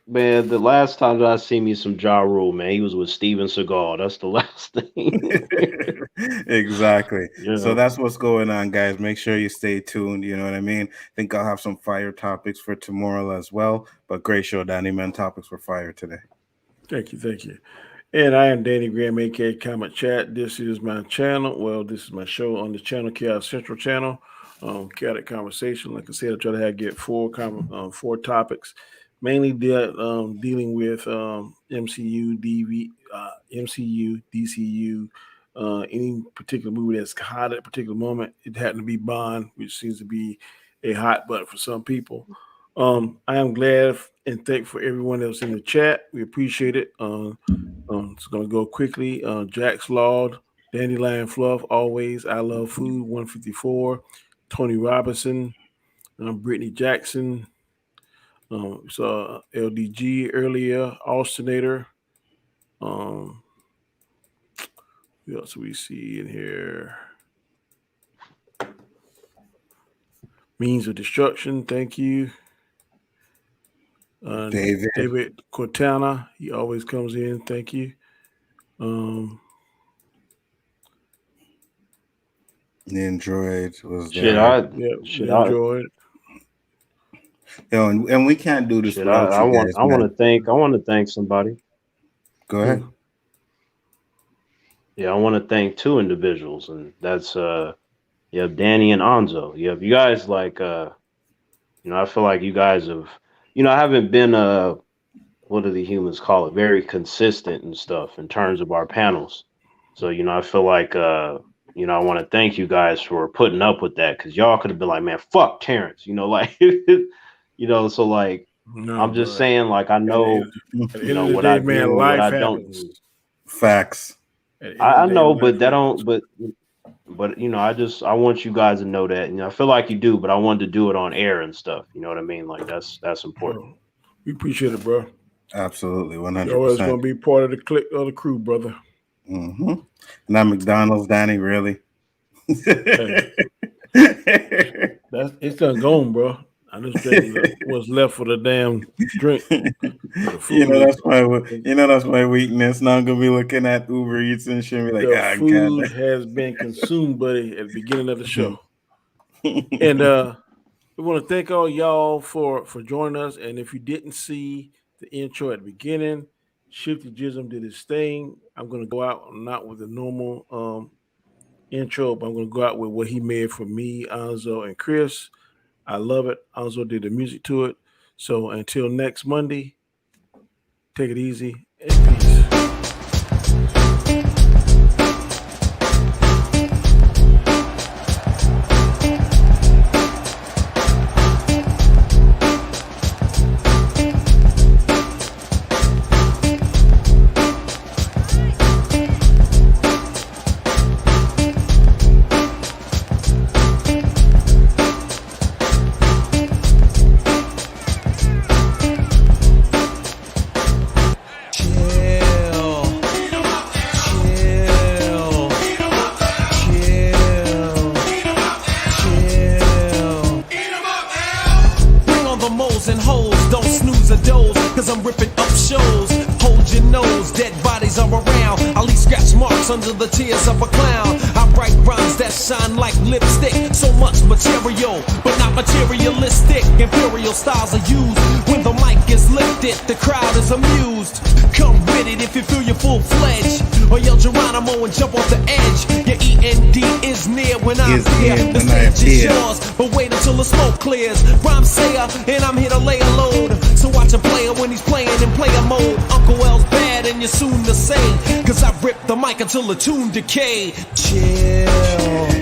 man, the last time that I see me some Ja Rule, man, he was with Steven Seagal. That's the last thing. Exactly. So Yeah. that's what's going on, guys. Make sure you stay tuned. You know what I mean? I think I'll have some fire topics for tomorrow as well. But great show, Danny, man. Topics for fire today. Thank you, thank you. And I am Danny Graham, aka Comment Chat. This is my channel. Well, this is my show on the channel, Chaos Central channel. Chaotic Conversation. Like I said, I try to get four topics, mainly dealing with MCU, MCU, DCU, any particular movie that's hot at a particular moment. It happened to be Bond, which seems to be a hot button for some people. I am glad and thankful for everyone that was in the chat. We appreciate it. It's going to go quickly. Jax Laud, Dandelion Fluff, always. I Love Food, 154. Tony Robinson, Brittany Jackson. Saw LDG earlier. Austinator. Who else do we see in here? Means of Destruction. Thank you. David Cortana, he always comes in. Thank you. The Android was there. Shit, Android. Yo, and we can't do this without I you guys. I want to thank somebody. Go ahead. Yeah, I want to thank two individuals, and that's you have Danny and Anzo. You have you guys like I feel like you guys have I haven't been what do the humans call it? Very consistent and stuff in terms of our panels. So, I feel like I want to thank you guys for putting up with that, because y'all could have been like, man, fuck Terrence, like so like No, I'm just saying, like, I know what I do, what I don't do. Facts. I know, but that don't but I want you guys to know that, and I feel like you do, but I wanted to do it on air and stuff. You know what I mean? Like that's important. We appreciate it, bro. Absolutely, 100%. You're always gonna be part of the crew, brother. Mm-hmm. Not McDonald's, Danny, really. It's done gone, bro. I just think what's left for the damn drink. That's my weakness. Now I'm gonna be looking at Uber Eats and shit. Be like, the food has been consumed, buddy, at the beginning of the show. And we want to thank all y'all for joining us. And if you didn't see the intro at the beginning, Shifty Jism did his thing. I'm gonna go out not with the normal intro, but I'm gonna go out with what he made for me, Anzo, and Chris. I love it. Anzo did the music to it. So until next Monday, take it easy and peace. Under the tears of a clown, I write rhymes that shine like lipstick. So much material, but not materialistic. Imperial styles are used when the mic is lifted. The crowd is amused. Come with it if you feel you're full-fledged, or yell Geronimo and jump off the edge. Your END is near when I'm here. The stage is yours, but wait until the smoke clears. Rhyme sayer, and I'm here to lay a load. So watch a player when he's playing in player mode. Uncle L's bad and you're soon to say, cause I rip the mic until the tune decay. Chill.